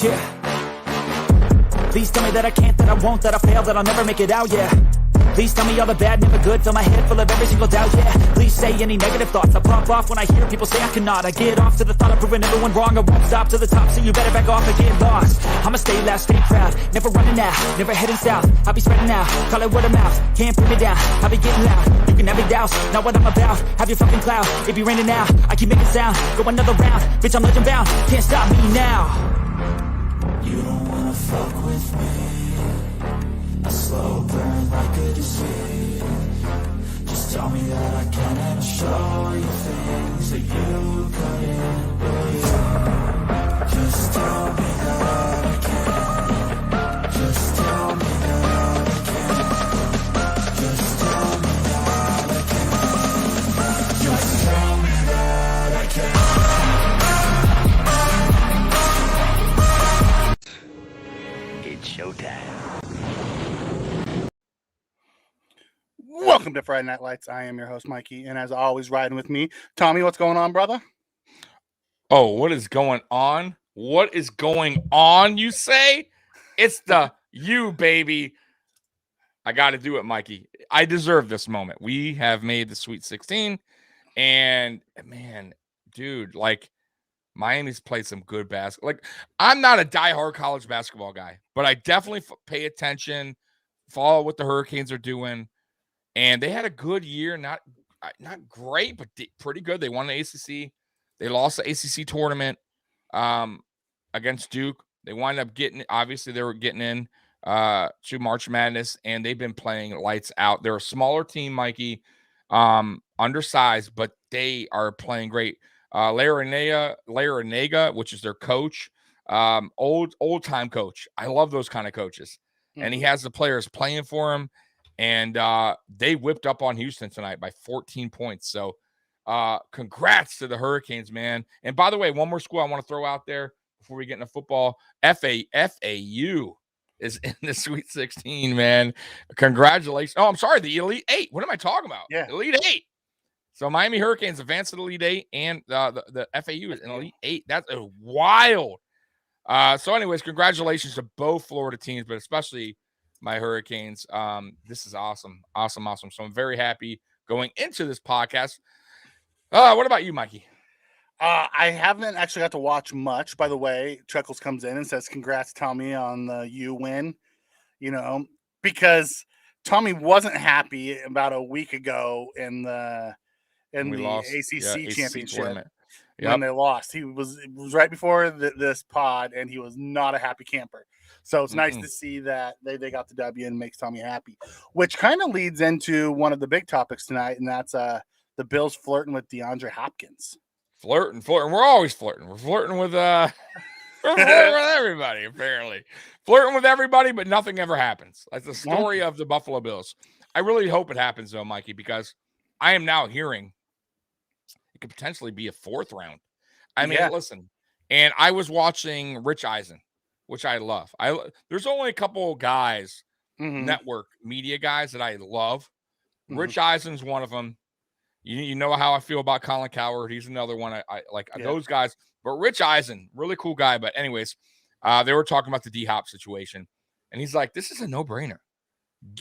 Yeah. Please tell me that I can't, that I won't, that I fail, that I'll never make it out, yeah. Please tell me all the bad, never good, fill my head full of every single doubt, yeah. Please say any negative thoughts, I pop off when I hear people say I cannot. I get off to the thought of proving everyone wrong, I won't stop to the top, so you better back off and get lost. I'ma stay loud, stay proud, never running out, never heading south. I'll be spreading out, call it word of mouth, can't put me down, I'll be getting loud. You can have me douse, not what I'm about, have your fucking cloud, it be raining now, I keep making sound, go another round, bitch I'm legend bound, can't stop me now. You don't wanna fuck with me, a slow burn like a disease. Just tell me that I can and I'll show you things that you couldn't believe. Just tell me that I can. Just tell me that I can. Just tell me that I can. Just tell me that I can. It's showtime. Welcome to Friday Night Lights. I am your host, Mikey, and as always, riding with me, Tommy. What's going on, brother? Oh, what is going on? What is going on, you say? It's the you, baby. I got to do it, Mikey. I deserve this moment. We have made the Sweet 16, and, man, dude, like, Miami's played some good basketball. Like, I'm not a diehard college basketball guy, but I definitely pay attention, follow what the Hurricanes are doing. And they had a good year, not great, but pretty good. They won the ACC. They lost the ACC tournament against Duke. They wind up they were getting in to March Madness, and they've been playing lights out. They're a smaller team, Mikey, undersized, but they are playing great. Larinaga, which is their coach, old-time coach. I love those kind of coaches. Mm-hmm. And he has the players playing for him. And they whipped up on Houston tonight by 14 points. So congrats to the Hurricanes, man. And by the way, one more school I want to throw out there before we get into football. FAU is in the Sweet 16, man. Congratulations. Oh, I'm sorry, the Elite 8. What am I talking about? Yeah. Elite 8. So Miami Hurricanes advanced to the Elite 8, and the FAU is in Elite 8. That's wild. So anyways, congratulations to both Florida teams, but especially my Hurricanes. This is awesome. Awesome. So I'm very happy going into this podcast. What about you, Mikey? I haven't actually got to watch much. By the way, Chuckles comes in and says, congrats, Tommy, on the U win. You know, because Tommy wasn't happy about a week ago in the ACC championship. When they lost. It was right before this pod, and he was not a happy camper. So it's nice to see that they got the W and makes Tommy happy, which kind of leads into one of the big topics tonight, and that's the Bills flirting with DeAndre Hopkins. Flirting. We're always flirting. We're flirting with we're flirting with everybody, apparently. Flirting with everybody, but nothing ever happens. Like the story of the Buffalo Bills. I really hope it happens, though, Mikey, because I am now hearing it could potentially be a fourth round. I mean, listen, and I was watching Rich Eisen, which I love. There's only a couple guys, network media guys that I love. Rich Eisen's one of them. You know how I feel about Colin Cowherd. He's another one. I like those guys. But Rich Eisen, really cool guy. But anyways, they were talking about the D-Hop situation. And he's like, this is a no-brainer.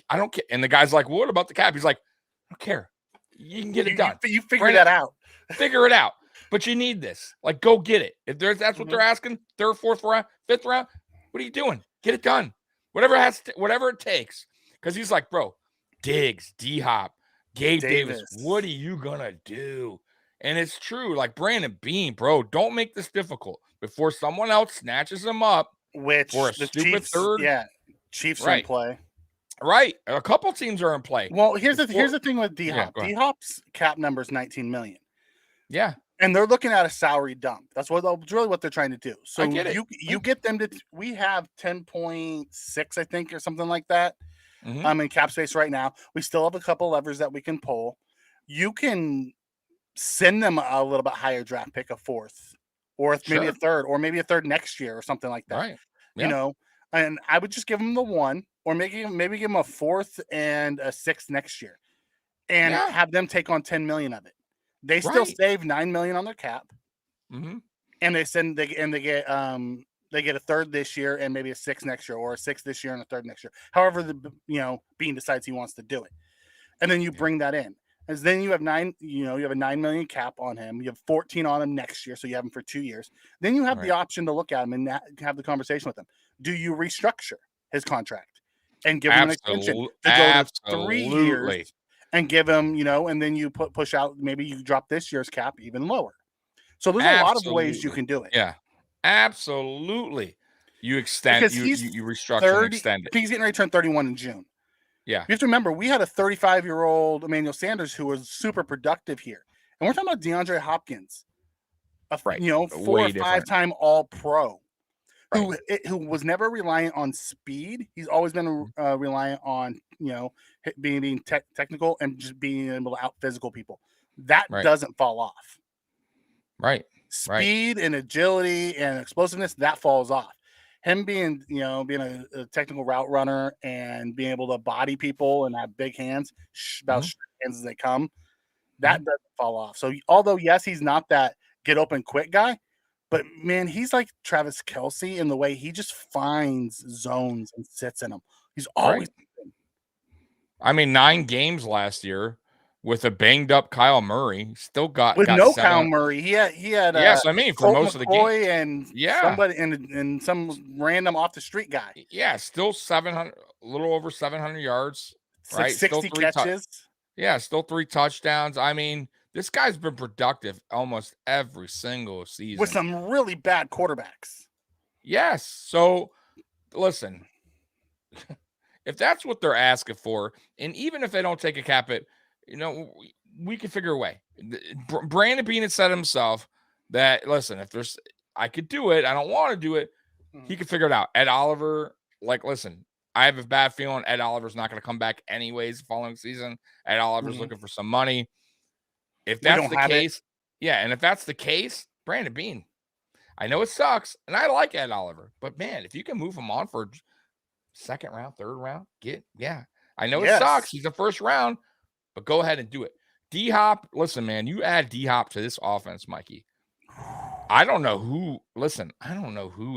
I don't care. And the guy's like, well, what about the cap? He's like, I don't care. You can get it done. You figure that out. Figure it out. But you need this. Like, go get it. If that's what they're asking, third, fourth round, fifth round, what are you doing? Get it done. Whatever it takes. Because he's like, bro, Diggs, D-Hop, Gabe Davis, what are you going to do? And it's true. Like, Brandon Beane, bro, don't make this difficult before someone else snatches him up. Which for a the stupid Chiefs, third. Yeah, Chiefs are in play. Right. A couple teams are in play. Well, here's the thing with D-Hop. D-Hop's cap number is $19 million. Yeah. And they're looking at a salary dump. That's really what they're trying to do. So you get them to. We have 10.6, I think, or something like that. In cap space right now. We still have a couple levers that we can pull. You can send them a little bit higher draft pick, a fourth, or maybe a third, or maybe a third next year, or something like that. Right. Yeah. You know, and I would just give them the one, or maybe give them a fourth and a sixth next year, and have them take on $10 million of it. They still save $9 million on their cap, and they get they get a third this year and maybe a sixth next year, or a sixth this year and a third next year. However, Bean decides he wants to do it, and then you bring that in. As then you have you have a $9 million cap on him. You have 14 on him next year, so you have him for 2 years. Then you have the option to look at him and have the conversation with him. Do you restructure his contract and give him an extension to go to 3 years and give him, and then you push out, maybe you drop this year's cap even lower. So there's a lot of ways you can do it. Yeah, absolutely. You extend, you restructure and extend it. He's getting ready to turn 31 in June. Yeah. You have to remember, we had a 35-year-old Emmanuel Sanders who was super productive here. And we're talking about DeAndre Hopkins, a 4 or 5-time All-Pro, who was never reliant on speed. He's always been reliant on, being technical and just being able to out-physical people. That doesn't fall off. Right. Speed and agility and explosiveness, that falls off. Him being, being a technical route runner and being able to body people and have big hands, about straight hands as they come, that doesn't fall off. So, although, yes, he's not that get open quick guy, but, man, he's like Travis Kelce in the way he just finds zones and sits in them. He's always. I mean, 9 games last year with a banged up Kyle Murray, still got no Kyle Murray. He had yes, I mean, for most of the game, and somebody and some random off the street guy. Yeah, still 700, a little over 700 yards, right? 60 catches. Still 3 touchdowns. I mean, this guy's been productive almost every single season with some really bad quarterbacks. Yes. So, listen, if that's what they're asking for, and even if they don't take a cap hit, we can figure a way. Brandon Beane had said himself that, listen, if I could do it, I don't want to do it. He could figure it out. Ed Oliver, listen, I have a bad feeling Ed Oliver's not going to come back anyways the following season. Ed Oliver's looking for some money. If that's the case, and if that's the case, Brandon Beane, I know it sucks, and I like Ed Oliver, but, man, if you can move him on for second round, third round, I know it sucks. He's the first round, but go ahead and do it. D-Hop, listen, man, you add D-Hop to this offense, Mikey. I don't know who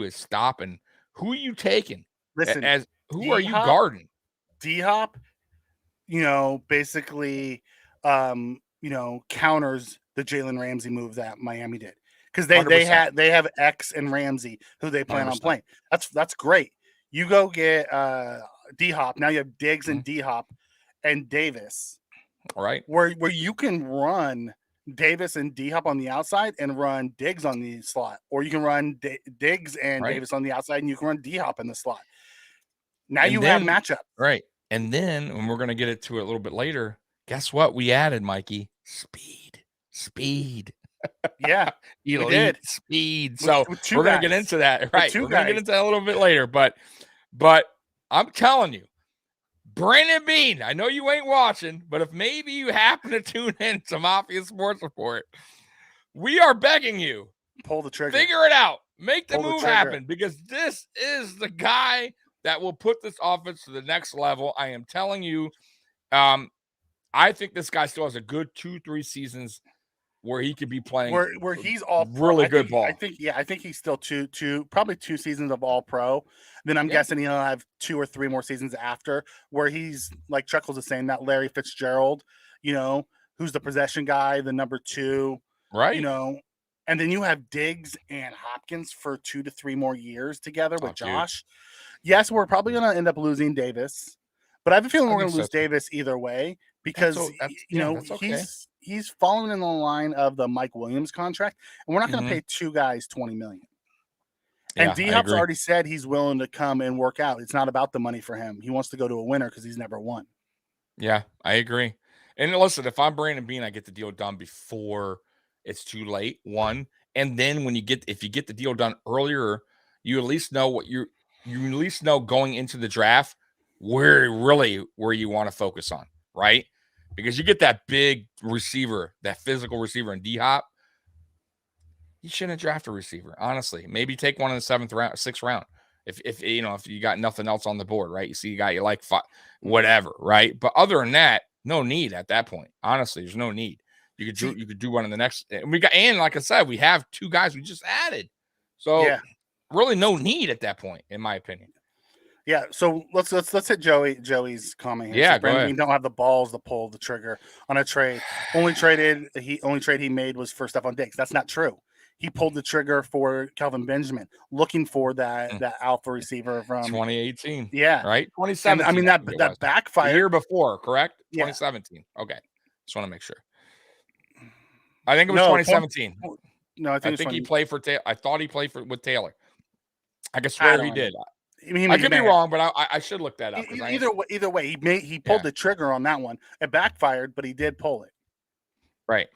is stopping. Who are you taking? Listen, who D-Hop, are you guarding? D-Hop, basically, counters the Jalen Ramsey move that Miami did. Because they have X and Ramsey who they plan 100%. On playing. That's great. You go get D-Hop. Now you have Diggs and D-Hop and Davis. All right. Where you can run Davis and D-Hop on the outside and run Diggs on the slot. Or you can run Diggs and Davis on the outside and you can run D-Hop in the slot. Now you have matchup. Right. And then, when we're going to get it to it a little bit later, guess what we added, Mikey? Speed. Yeah. Elite speed. So we're going to get into that. Right. We're going to get into that a little bit later. But I'm telling you, Brandon Beane, I know you ain't watching, but if maybe you happen to tune in to Mafia Sports Report, we are begging you. Pull the trigger. Figure it out. Make the move happen, because this is the guy that will put this offense to the next level. I am telling you, I think this guy still has a good 2-3 seasons where he could be playing where he's all really good ball. I think he's still probably 2 seasons of all pro. Then I'm guessing he'll have 2 or 3 more seasons after where he's, like Chuckles is saying, that Larry Fitzgerald, who's the possession guy, the number 2, right? And then you have Diggs and Hopkins for 2 to 3 more years together with Josh. Dude. Yes, we're probably going to end up losing Davis, but I have a feeling we're going to lose Davis either way because he's following in the line of the Mike Williams contract, and we're not going to pay 2 guys $20 million. And D-Hop's already said he's willing to come and work out. It's not about the money for him. He wants to go to a winner because he's never won. Yeah, I agree. And listen, if I'm Brandon Beane, I get the deal done before it's too late. 1, and then if you get the deal done earlier, you at least know what you at least know going into the draft where you want to focus on, right? Because you get that big receiver, that physical receiver in D-Hop. You shouldn't draft a receiver, honestly. Maybe take one in the 7th round, 6th round. If you got nothing else on the board, right? You see a guy you like, whatever, right? But other than that, no need at that point. Honestly, there's no need. You could do one in the next. And like I said, we have 2 guys we just added. So really no need at that point, in my opinion. Yeah, so let's hit Joey's comment here. Yeah, So go Brandon ahead. Bean don't have the balls to pull the trigger on a trade. Only trade he made was for Stephon Diggs. That's not true. He pulled the trigger for Kelvin Benjamin, looking for that alpha receiver from 2018. Yeah, Right? and 2017. I mean think it that was. The backfired. year before, correct? Yeah. 2017. Okay. Just want to make sure. I think it was No, 2017. No, I think he played for Taylor. I thought he played with Taylor. I could I swear don't he know. did. I could be wrong, but I should look that up. Either way, he pulled the trigger on that one. It backfired, but he did pull it. Right.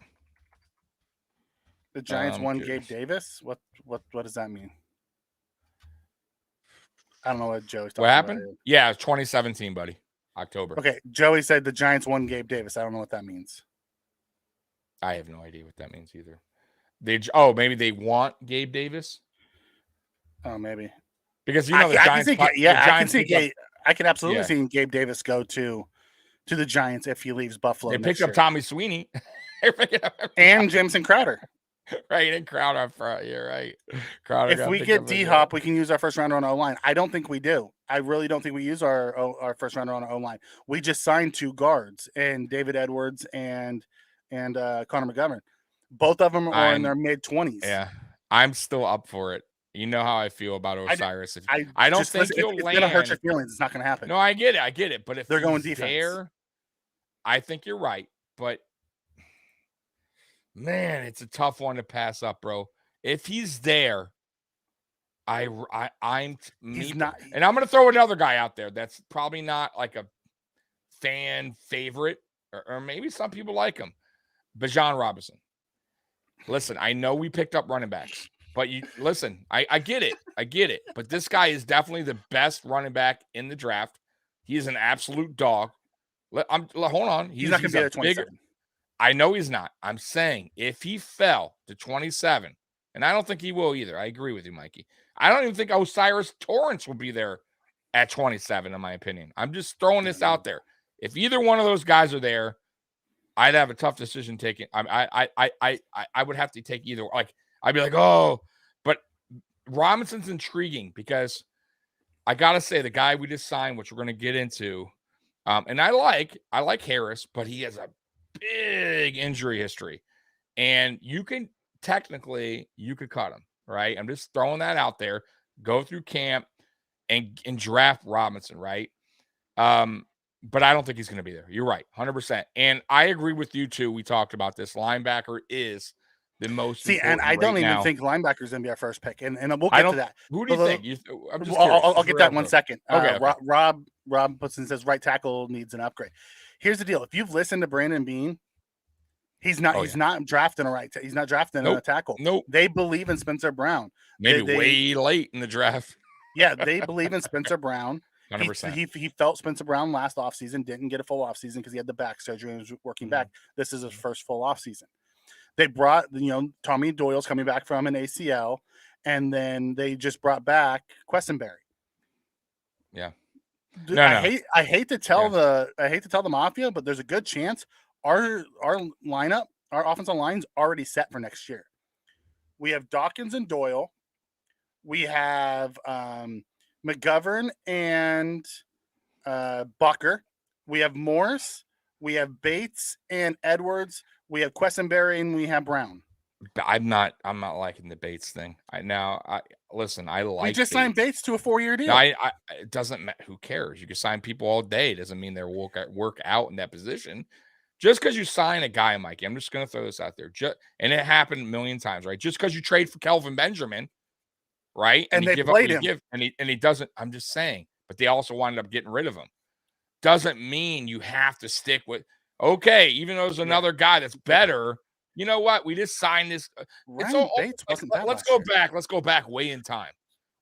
The Giants won Gabe Davis. What does that mean? I don't know what Joey's talking What happened? about. Yeah, it's 2017, buddy. October. Okay, Joey said the Giants won Gabe Davis. I don't know what that means. I have no idea what that means either. Maybe they want Gabe Davis. Oh, maybe because the Giants. I can absolutely see Gabe Davis go to the Giants if he leaves Buffalo. They picked up Tommy Sweeney and Jameson Crowder. Right, and Crowder up front. You're right. Crowder. If we get D-Hop, we can use our first rounder on O-line. I don't think we do. I really don't think we use our first rounder on O-line. We just signed 2 guards, and David Edwards and Connor McGovern. Both of them are in their mid-20s. Yeah, I'm still up for it. You know how I feel about Osiris. I don't think he'll land. It's going to hurt your feelings. It's not going to happen. No, I get it. But if they're going defense, I think you're right. But man, it's a tough one to pass up, bro. If he's there, he's not. And I'm going to throw another guy out there that's probably not like a fan favorite, or maybe some people like him. Bijan Robinson. Listen, I know we picked up running backs, but I get it. But this guy is definitely the best running back in the draft. He is an absolute dog. Hold on. He's not going to be at 27. I know he's not. I'm saying if he fell to 27, and I don't think he will either. I agree with you, Mikey. I don't even think Osiris Torrance will be there at 27, in my opinion. I'm just throwing this out there. If either one of those guys are there, I'd have a tough decision taking. I would have to take either. Like, I'd be like, oh, but Robinson's intriguing because I gotta say the guy we just signed, which we're gonna get into, and I like Harris, but he has a big injury history, and you could cut him, right? I'm just throwing that out there. Go through camp and draft Robinson, right? But I don't think he's going to be there. You're right, 100%. And I agree with you too. We talked about this. Linebacker is the most. And I don't even think linebacker is going to be our first pick. And we'll get to that. Who do you think? I'm just I'll get that in 1 second. Okay. Rob puts in says right tackle needs an upgrade. Here's the deal. If you've listened to Brandon Bean, he's not drafting he's not drafting a tackle. Nope. They believe in Spencer Brown. Maybe way late in the draft. Yeah, they believe in Spencer Brown. 100%. He felt Spencer Brown last offseason, didn't get a full offseason because he had the back surgery and was working back. This is his first full offseason. They brought, Tommy Doyle's coming back from an ACL, and then they just brought back Questenberry. Yeah. I hate to tell the Mafia, but there's a good chance our lineup, our offensive line's already set for next year. We have Dawkins and Doyle. We have McGovern and Bucker. We have Morris. We have Bates and Edwards. We have Questenberry and we have Brown. I'm not liking the Bates thing. Listen. I like. We just signed Bates to a 4-year deal. It doesn't matter. Who cares? You can sign people all day. It doesn't mean they'll work out in that position. Just because you sign a guy, Mikey, I'm just going to throw this out there. And it happened a million times, right? Just because you trade for Kelvin Benjamin, right? And they played him. And he doesn't. I'm just saying. But they also wound up getting rid of him. Doesn't mean you have to stick with. Okay, even though there's another guy that's better. You know what? We just signed this. Bates wasn't bad. Let's go back. Let's go back way in time.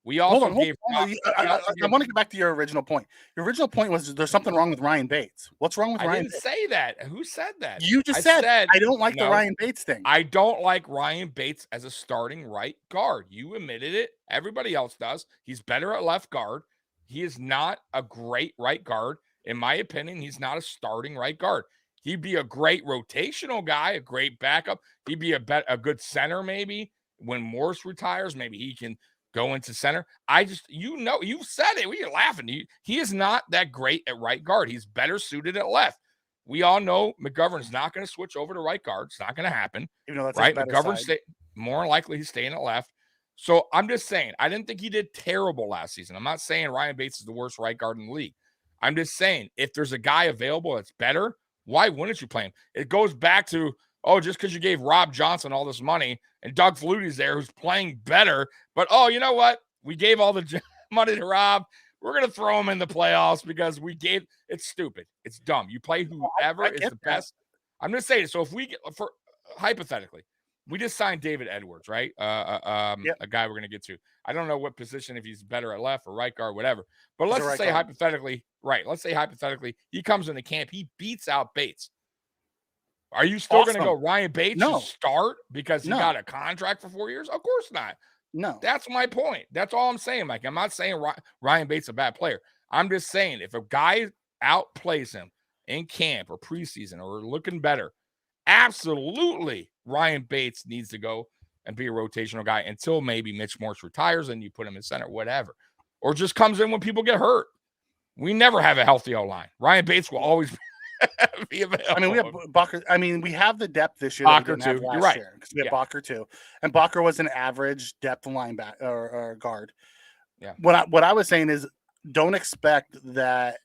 We also gave. I want to get back to your original point. Your original point was there's something wrong with Ryan Bates. What's wrong with Ryan? I didn't say that. Who said that? You just said I don't like the Ryan Bates thing. I don't like Ryan Bates as a starting right guard. You admitted it. Everybody else does. He's better at left guard. He is not a great right guard. In my opinion, he's not a starting right guard. He'd be a great rotational guy, a great backup. He'd be a good center maybe. When Morris retires, maybe he can go into center. I just, you've said it. You're laughing. He is not that great at right guard. He's better suited at left. We all know McGovern's not going to switch over to right guard. It's not going to happen. Even though that's right. McGovern's more likely he's staying at left. So I'm just saying, I didn't think he did terrible last season. I'm not saying Ryan Bates is the worst right guard in the league. I'm just saying, if there's a guy available that's better, why wouldn't you play him? It goes back to, just because you gave Rob Johnson all this money and Doug Flutie's there who's playing better, but you know what? We gave all the money to Rob. We're going to throw him in the playoffs because it's stupid. It's dumb. You play whoever is the best. I'm just saying, so if we get, hypothetically, we just signed David Edwards, right? A guy we're going to get to. I don't know what position, if he's better at left or right guard, whatever. But let's say hypothetically, let's say hypothetically, he comes into camp, he beats out Bates. Are you still going to go Ryan Bates to start because he got a contract for 4 years? Of course not. No. That's my point. That's all I'm saying, Mike. I'm not saying Ryan Bates is a bad player. I'm just saying if a guy outplays him in camp or preseason or looking better, absolutely Ryan Bates needs to go and be a rotational guy until maybe Mitch Morse retires and you put him in center, whatever. Or just comes in when people get hurt. We never have a healthy O-line. Ryan Bates will always be available. I mean, we have Bakker. I mean, we have the depth this year. Bakker too. You're right. Because we have Bakker too. And Bakker was an average depth linebacker or guard. Yeah. What I was saying is don't expect that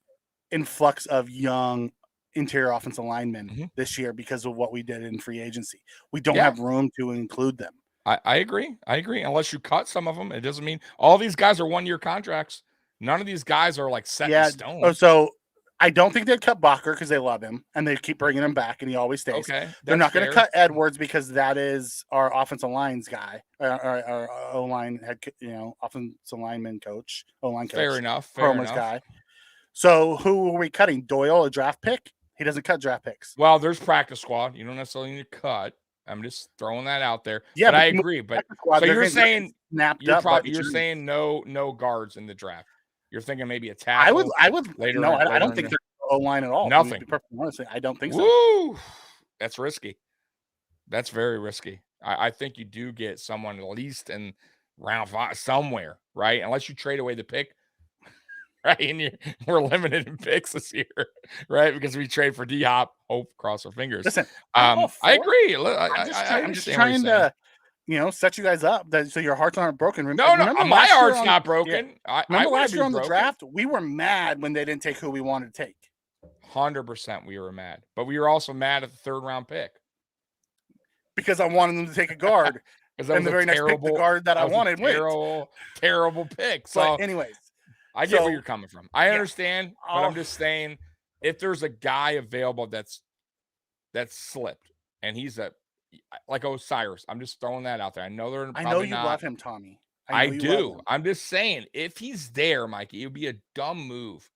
influx of young interior offensive linemen this year because of what we did in free agency. We don't have room to include them. I agree. Unless you cut some of them, it doesn't mean all these guys are 1-year contracts. None of these guys are like set in stone. Oh, so I don't think they'd cut Bakker because they love him and they keep bringing him back and he always stays. Okay, they're not going to cut Edwards because that is our offensive lines guy, our O-line head, offensive lineman coach, O-line coach. Fair enough. Guy. So who are we cutting? Doyle, a draft pick? He doesn't cut draft picks. Well, there's practice squad. You don't necessarily need to cut. I'm just throwing that out there. Yeah, but I agree. But so you're saying you're saying no guards in the draft. You're thinking maybe a tackle. I would later. No, I don't think they're O-line at all. Nothing. Honestly, I don't think so. Woo! That's risky. That's very risky. I think you do get someone at least in round 5 somewhere, right? Unless you trade away the pick. Right, and we're limited in picks this year, right? Because we trade for D-Hop. Hope, cross our fingers. Listen, I agree. I'm just trying to, set you guys up so your hearts aren't broken. No, my heart's not broken. Yeah. Remember last year on the draft, we were mad when they didn't take who we wanted to take. 100%, we were mad, but we were also mad at the 3rd round pick because I wanted them to take a guard, and the very next pick, the guard that I wanted, terrible pick. So, anyways. I get where you're coming from. I understand, but I'm just saying, if there's a guy available that's slipped, and he's like Osiris, I'm just throwing that out there. I know they're. I know you love him, Tommy. I do. I'm just saying, if he's there, Mikey, it would be a dumb move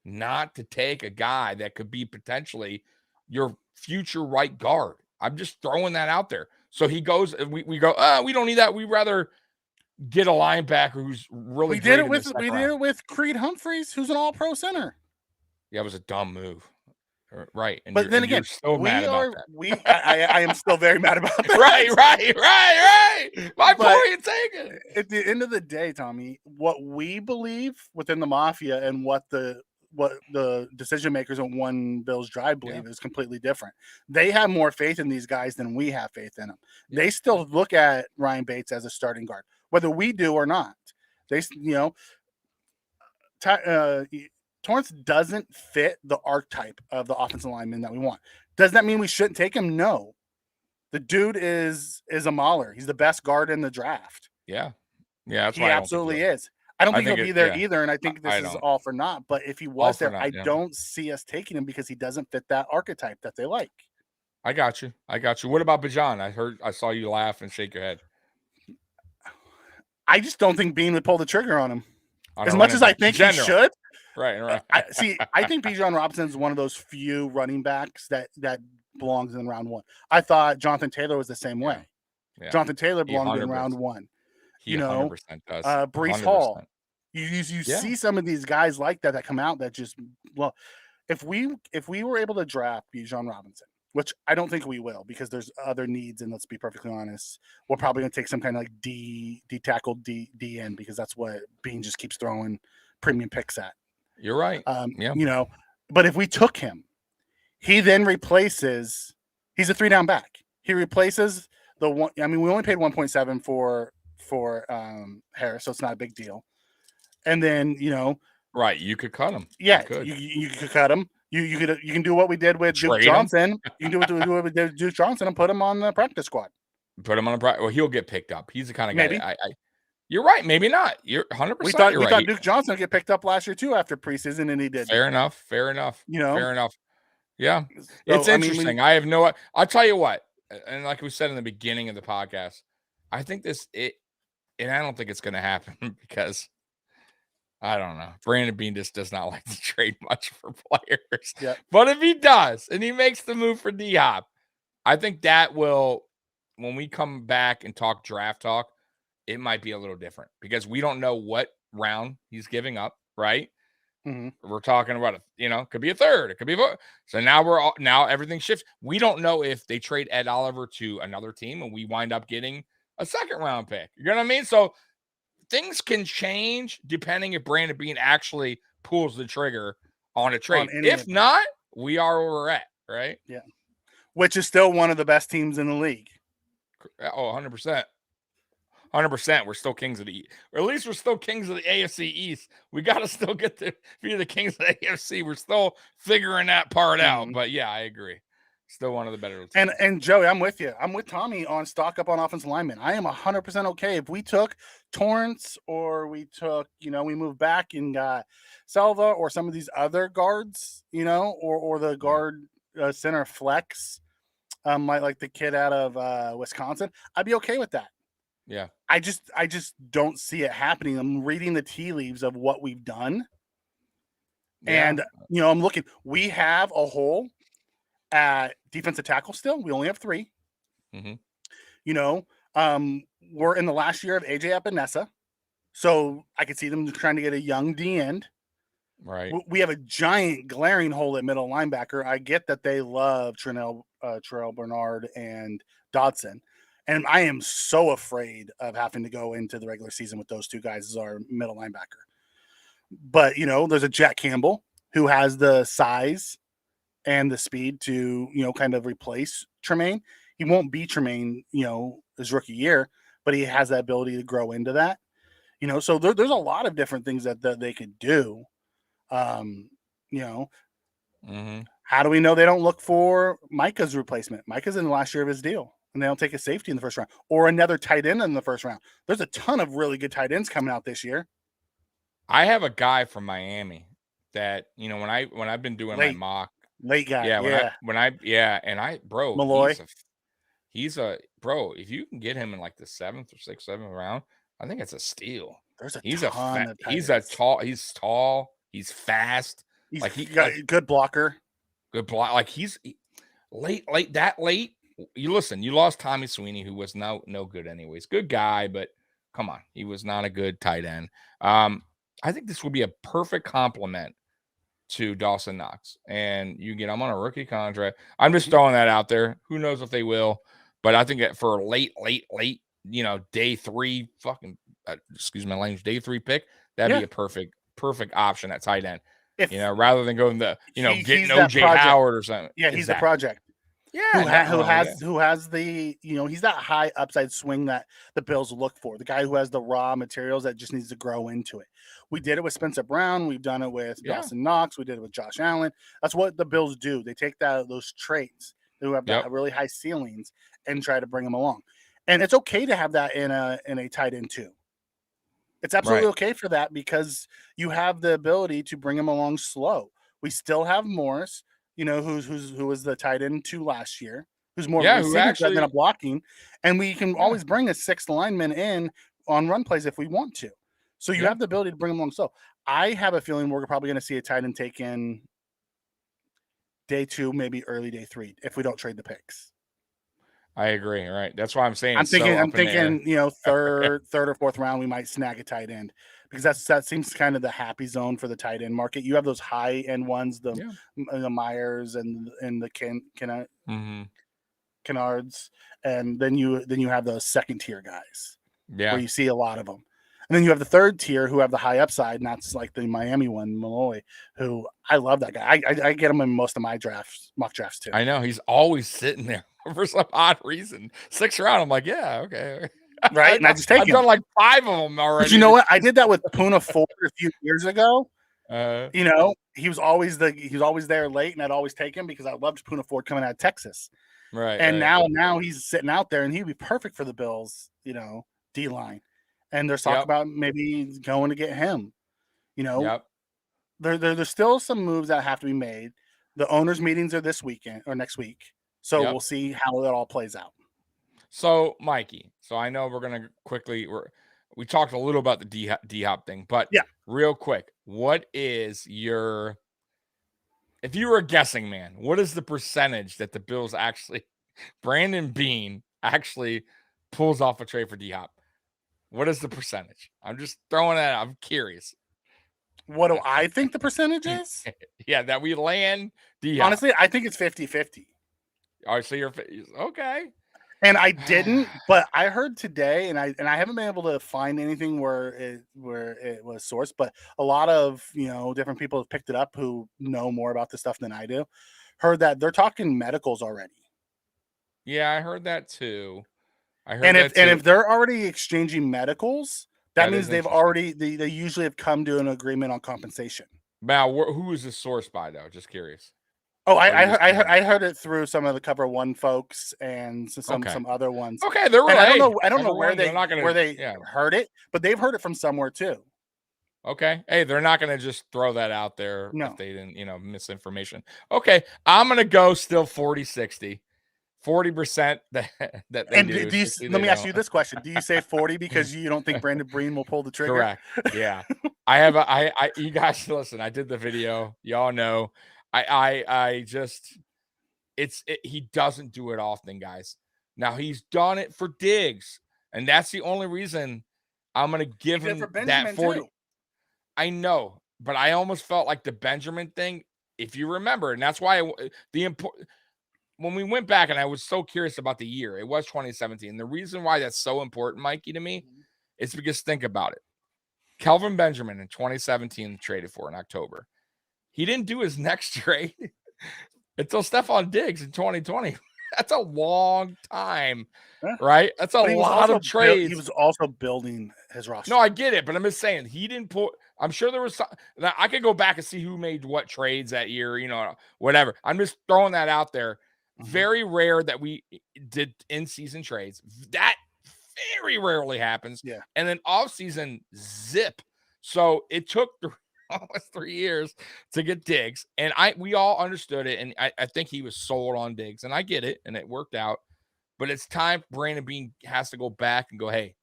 not to take a guy that could be potentially your future right guard. I'm just throwing that out there. So he goes, we go, we don't need that. We'd rather get a linebacker who's really we did it with Creed Humphreys, who's an all-pro center. Yeah, it was a dumb move. Right. And but then again, I am still very mad about that. Right. My point taken. At the end of the day, Tommy, what we believe within the Mafia and what the decision makers on One Bills Drive believe is completely different. They have more faith in these guys than we have faith in them. Yeah. They still look at Ryan Bates as a starting guard, whether we do or not. They, Torrance doesn't fit the archetype of the offensive lineman that we want. Does that mean we shouldn't take him? No. The dude is a mauler. He's the best guard in the draft. Yeah. That's he absolutely is. I don't think he'll be there either, and I think this is all for naught. But if he was there, I don't see us taking him because he doesn't fit that archetype that they like. I got you. What about Bijan? I saw you laugh and shake your head. I just don't think Bean would pull the trigger on him. As much as I think he should. Right. I think Bijan Robinson is one of those few running backs that belongs in round 1. I thought Jonathan Taylor was the same way. Yeah. Jonathan Taylor belonged in round 1. He 100% does. Breece 100%. Hall. You see some of these guys like that come out that just if we were able to draft Bijan Robinson which I don't think we will because there's other needs. And let's be perfectly honest, we're probably going to take some kind of like D tackle, D end, because that's what Bean just keeps throwing premium picks at. You're right. Yeah. You know, but if we took him, he then replaces, he's a 3-down back. He replaces the one. I mean, we only paid 1.7 for Harris, so it's not a big deal. And then, you know, right, you could cut him. Yeah, you could cut him. You can do what we did with Duke Johnson. You can do what we did with Duke Johnson and put him on the practice squad. Put him on the practice. Well, he'll get picked up. He's the kind of guy. Maybe. You're right. Maybe not. You're 100%. We thought Duke Johnson would get picked up last year too after preseason, and he did. Fair enough. You know, fair enough. Yeah, so, it's interesting. I have no. I'll tell you what, and like we said in the beginning of the podcast, I think and I don't think it's going to happen because I don't know. Brandon Bean just does not like to trade much for players. Yeah. But if he does, and he makes the move for D-Hop, I think that will, when we come back and talk draft talk, it might be a little different because we don't know what round he's giving up, right? Mm-hmm. We're talking about could be a third, it could be a fourth. So now everything shifts. We don't know if they trade Ed Oliver to another team and we wind up getting a second round pick. You know what I mean? So things can change depending if Brandon Bean actually pulls the trigger on a trade. If not, we are where we're at, right? Yeah. Which is still one of the best teams in the league. Oh, 100%. 100%. We're still kings of the East. Or at least we're still kings of the AFC East. We got to still get to be the kings of the AFC. We're still figuring that part out. But yeah, I agree. Still one of the better teams. And Joey, I'm with you. I'm with Tommy on stock up on offensive linemen. I am 100% okay if we took Torrance or we took, we moved back and got Selva or some of these other guards, or the guard center flex, like the kid out of Wisconsin. I'd be okay with that. Yeah. I just don't see it happening. I'm reading the tea leaves of what we've done. Yeah. And, I'm looking. We have a hole at defensive tackle still. We only have 3. Mm-hmm. We're in the last year of AJ Epinesa. So I could see them trying to get a young D end. Right. We have a giant glaring hole at middle linebacker. I get that they love Terrell Bernard and Dodson. And I am so afraid of having to go into the regular season with those 2 guys as our middle linebacker. But, there's a Jack Campbell who has the size and the speed to, kind of replace Tremaine. He won't be Tremaine, his rookie year, but he has that ability to grow into that. So there's a lot of different things that they could do. Mm-hmm. How do we know they don't look for Micah's replacement? Micah's in the last year of his deal. And they don't take a safety in the first round or another tight end in the first round. There's a ton of really good tight ends coming out this year. I have a guy from Miami that, when I've been doing my mock late guy. Malloy. He's a bro. If you can get him in like the 7th or 6th, 7th round, I think it's a steal. He's tall. He's tall. He's fast. He's got a good blocker. Good block. Like he's late. You lost Tommy Sweeney, who was no good anyways. Good guy, but come on, he was not a good tight end. I think this will be a perfect complement to Dawson Knox, and you get him on a rookie contract. I'm just throwing that out there. Who knows if they will, but I think that for late, day 3, excuse my language, day 3 pick, that'd be a perfect option at tight end. Rather than going getting OJ Howard or something. Yeah, he's the project. Yeah, who has the he's that high upside swing that the Bills look for. The guy who has the raw materials that just needs to grow into it. We did it with Spencer Brown. We've done it with Dawson Knox. We did it with Josh Allen. That's what the Bills do. They take those traits who have that really high ceilings and try to bring them along. And it's okay to have that in a tight end too. It's absolutely okay for that because you have the ability to bring them along slow. We still have Morris. Who was the tight end 2 last year, who's more than a blocking, and we can always bring a 6th lineman in on run plays if we want to. So you have the ability to bring them along. So I have a feeling we're probably going to see a tight end taken day 2, maybe early day 3, if we don't trade the picks. I agree. Right. That's why I'm saying. I'm thinking, third or 4th round, we might snag a tight end because that seems kind of the happy zone for the tight end market. You have those high end ones, the Myers and the Mm-hmm. Kennards, and then you have those second tier guys Yeah. where you see a lot of them. And then you have the third tier who have the high upside, and that's like the Miami one, Malloy, who I love that guy. I get him in most of my mock drafts too. I know he's always sitting there for some odd reason. 6th round, I'm like, yeah, okay. Right, and I just take him. I've done like 5 of them already. But you know what? I did that with Puna Ford a few years ago. You know, he was always there late, and I'd always take him because I loved Puna Ford coming out of Texas. Right. And now he's sitting out there, and he'd be perfect for the Bills, D line. And there's talk about maybe going to get him. There's still some moves that have to be made. The owners' meetings are this weekend or next week, so we'll see how it all plays out. So, Mikey, I know we're gonna quickly. We talked a little about the D Hop thing, but real quick, what is your? If you were a guessing man, what is the percentage that the Bills actually, Brandon Beane actually pulls off a trade for D Hop? What is the percentage? I'm just throwing it out. I'm curious. What do I think the percentage is? That we land D Hop. Honestly, I think it's 50-50. All right, so you're okay. And I didn't, but I heard today, and I haven't been able to find anything where it was sourced, but a lot of different people have picked it up who know more about this stuff than I do. Heard that they're talking medicals already. Yeah, I heard that too. If they're already exchanging medicals, that means they've already they usually have come to an agreement on compensation. Now, who is this sourced by though? Just curious. Oh, I heard it through some of the Cover One folks and some other ones. Okay, they're right. I don't know where they heard it, but they've heard it from somewhere too. Okay. Hey, they're not going to just throw that out there if they didn't, misinformation. Okay, I'm going to go still 40-60. 40% that they and do. Let me ask you this question: do you say 40 because you don't think Brandon Beane will pull the trigger? Correct. Yeah. You guys listen. I did the video. Y'all know. He doesn't do it often, guys. Now he's done it for Diggs, and that's the only reason I'm going to give him that 40. Too. I know, but I almost felt like the Benjamin thing, if you remember, and that's why when we went back, and I was so curious about the year, it was 2017. The reason why that's so important, Mikey, to me, is because think about it. Kelvin Benjamin in 2017 traded for in October. He didn't do his next trade until Stephon Diggs in 2020. That's a long time, right? That's a lot of trades. He was also building his roster. No, I get it, but I'm just saying he didn't put. I'm sure there was some. Now, I could go back and see who made what trades that year, whatever. I'm just throwing that out there. Mm-hmm. Very rare that we did in-season trades. That very rarely happens. Yeah. And then off-season, zip. So it took almost 3 years to get Diggs, and we all understood it, and I think he was sold on Diggs, and I get it, and it worked out. But it's time Brandon Beane has to go back and go, hey,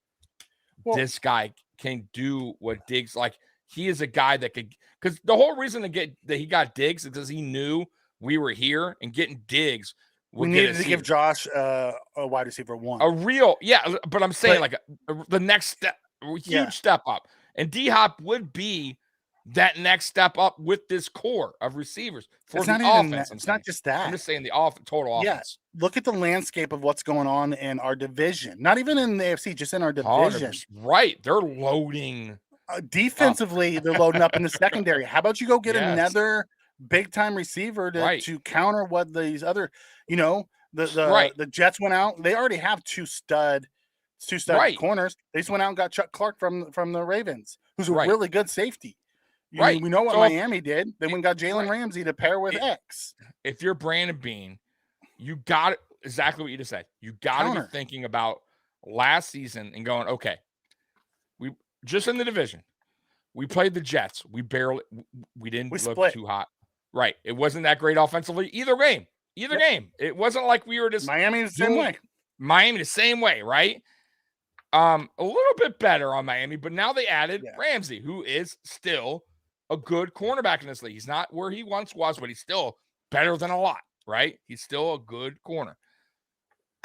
this guy can do what Diggs like. He is a guy that could, because the whole reason that he got Diggs is because he knew we were here, and getting Diggs. We needed to give Josh a wide receiver one. A real, but I'm saying the next step, huge step up, and D-Hop would be that next step up with this core of receivers for the offense. It's not just that. I'm just saying the total offense. Look at the landscape of what's going on in our division. Not even in the AFC, just in our division. 100%. Right. They're loading. Defensively, they're loading up in the secondary. How about you go get another big-time receiver to counter what these other, the Jets went out. They already have two stud corners. They just went out and got Chuck Clark from the Ravens, who's a really good safety. We know what Miami did. They went and got Jalen Ramsey to pair with X. If you're Brandon Beane, you got exactly what you just said. You got to be thinking about last season and going, okay, we just in the division, we played the Jets. We didn't look too hot. Right. It wasn't that great offensively either game. It wasn't like we were just Miami the same way. Miami the same way, right? A little bit better on Miami, but now they added Ramsey, who is still a good cornerback in this league. He's not where he once was, but he's still better than a lot, right? He's still a good corner.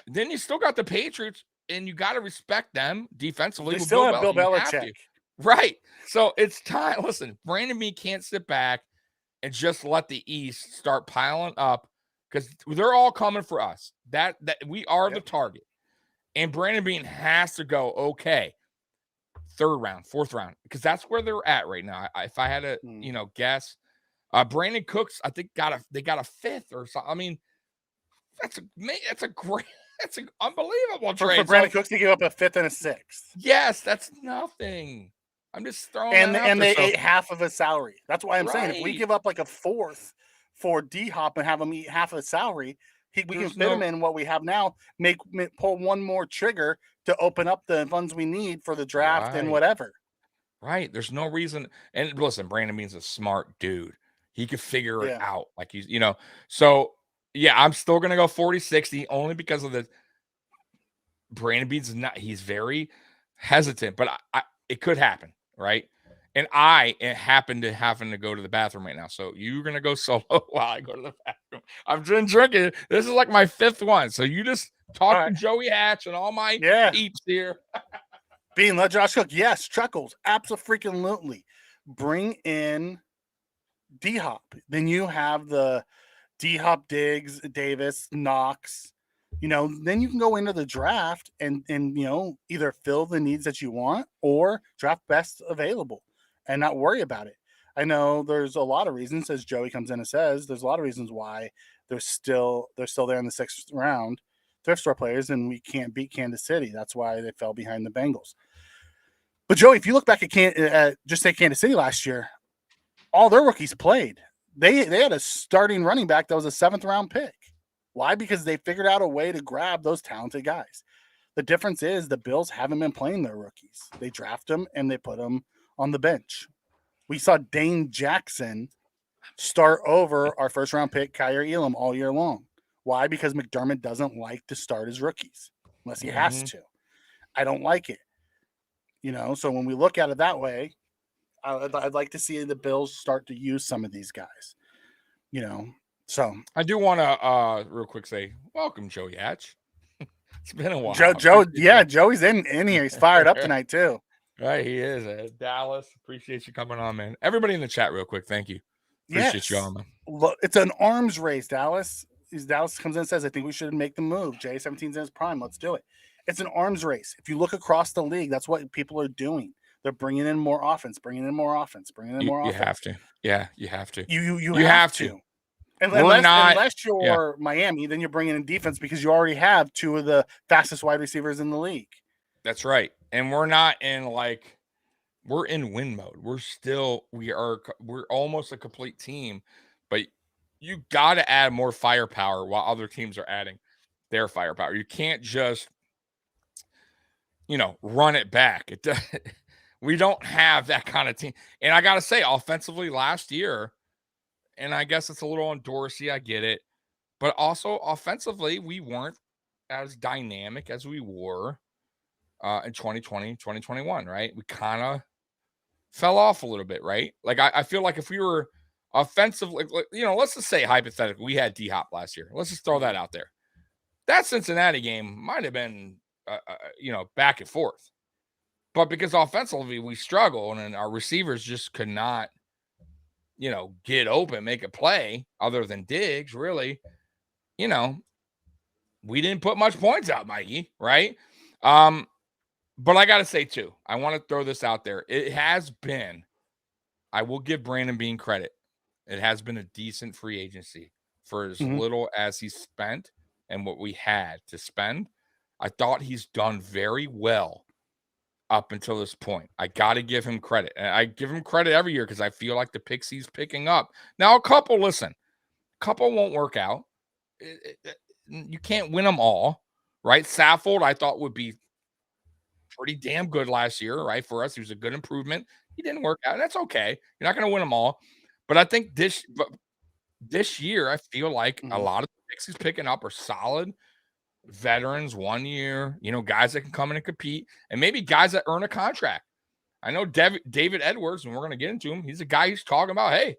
Then you still got the Patriots, and you got to respect them defensively. They still have Bill Belichick. Right. So it's time. Listen, Brandon Bean can't sit back and just let the East start piling up because they're all coming for us. That we are the target. And Brandon Bean has to go, okay, 3rd round, 4th round, because that's where they're at right now. If I had to, guess, Brandon Cooks, I think they got a 5th or something. I mean, that's an unbelievable trade. For Brandon Cooks, they gave up a 5th and a 6th. Yes, that's nothing. I'm just throwing and that out they there. ate half of his salary. That's why I'm saying if we give up like a 4th for D-Hop and have him eat half of his salary, we can fit him in what we have now. Pull one more trigger to open up the funds we need for the draft and whatever. Right. There's no reason. And listen, Brandon Bean's a smart dude. He could figure it out. Like he's, So yeah, I'm still gonna go 40-60 only because of the Brandon Bean's not. He's very hesitant, but it could happen, right? And I happen to go to the bathroom right now. So you're going to go solo while I go to the bathroom. I've been drinking. This is like my 5th one. So you just talk to Joey Hatch and all my peeps here. Bean, let Josh cook. Yes, Chuckles. Absolutely. Bring in D-Hop. Then you have the D-Hop, Diggs, Davis, Knox. Then you can go into the draft and either fill the needs that you want or draft best available and not worry about it. I know there's a lot of reasons, as Joey comes in and says, there's a lot of reasons why they're still there in the 6th round, thrift store players, and we can't beat Kansas City. That's why they fell behind the Bengals. But Joey, if you look back at just say Kansas City last year, all their rookies played. They had a starting running back that was a 7th round pick. Why? Because they figured out a way to grab those talented guys. The difference is the Bills haven't been playing their rookies. They draft them and they put them on the bench. We saw Dane Jackson start over our 1st round pick, Kyer Elam, all year long. Why? Because McDermott doesn't like to start his rookies unless he has to. I don't like it. So when we look at it that way, I'd like to see the Bills start to use some of these guys. So I do want to real quick say welcome, Joey Hatch. It's been a while. Joey's in here. He's fired up tonight too. Right, he is. Dallas, appreciate you coming on, man. Everybody in the chat, real quick, thank you. Appreciate you all, man. Look, it's an arms race, Dallas. Dallas comes in and says, I think we should make the move. J17's in his prime. Let's do it. It's an arms race. If you look across the league, that's what people are doing. They're bringing in more offense, bringing in more offense. You have to. Yeah, you have to. You have to. Unless you're Miami, then you're bringing in defense because you already have 2 of the fastest wide receivers in the league. That's right. And we're not in we're in win mode. We're almost a complete team, but you got to add more firepower while other teams are adding their firepower. You can't just, run it back. We don't have that kind of team. And I got to say, offensively last year, and I guess it's a little on Dorsey, I get it, but also offensively, we weren't as dynamic as we were in 2020, 2021, right? We kind of fell off a little bit, right? Like, I feel like if we were offensively, let's just say hypothetically, we had D-Hop last year. Let's just throw that out there. That Cincinnati game might have been, back and forth. But because offensively we struggle and our receivers just could not, get open, make a play other than Diggs, really, we didn't put much points out, Mikey, right? But I got to say, too, I want to throw this out there. It has been, I will give Brandon Bean credit. It has been a decent free agency for as little as he's spent and what we had to spend. I thought he's done very well up until this point. I got to give him credit. And I give him credit every year because I feel like the picks he's picking up. Now, a couple won't work out. You can't win them all, right? Saffold, I thought would be pretty damn good last year, right? For us, he was a good improvement. He didn't work out. And that's okay. You're not going to win them all. But I think this year, I feel like a lot of the picks he's picking up are solid veterans, 1 year, guys that can come in and compete, and maybe guys that earn a contract. I know David Edwards, and we're going to get into him. He's a guy who's talking about, hey,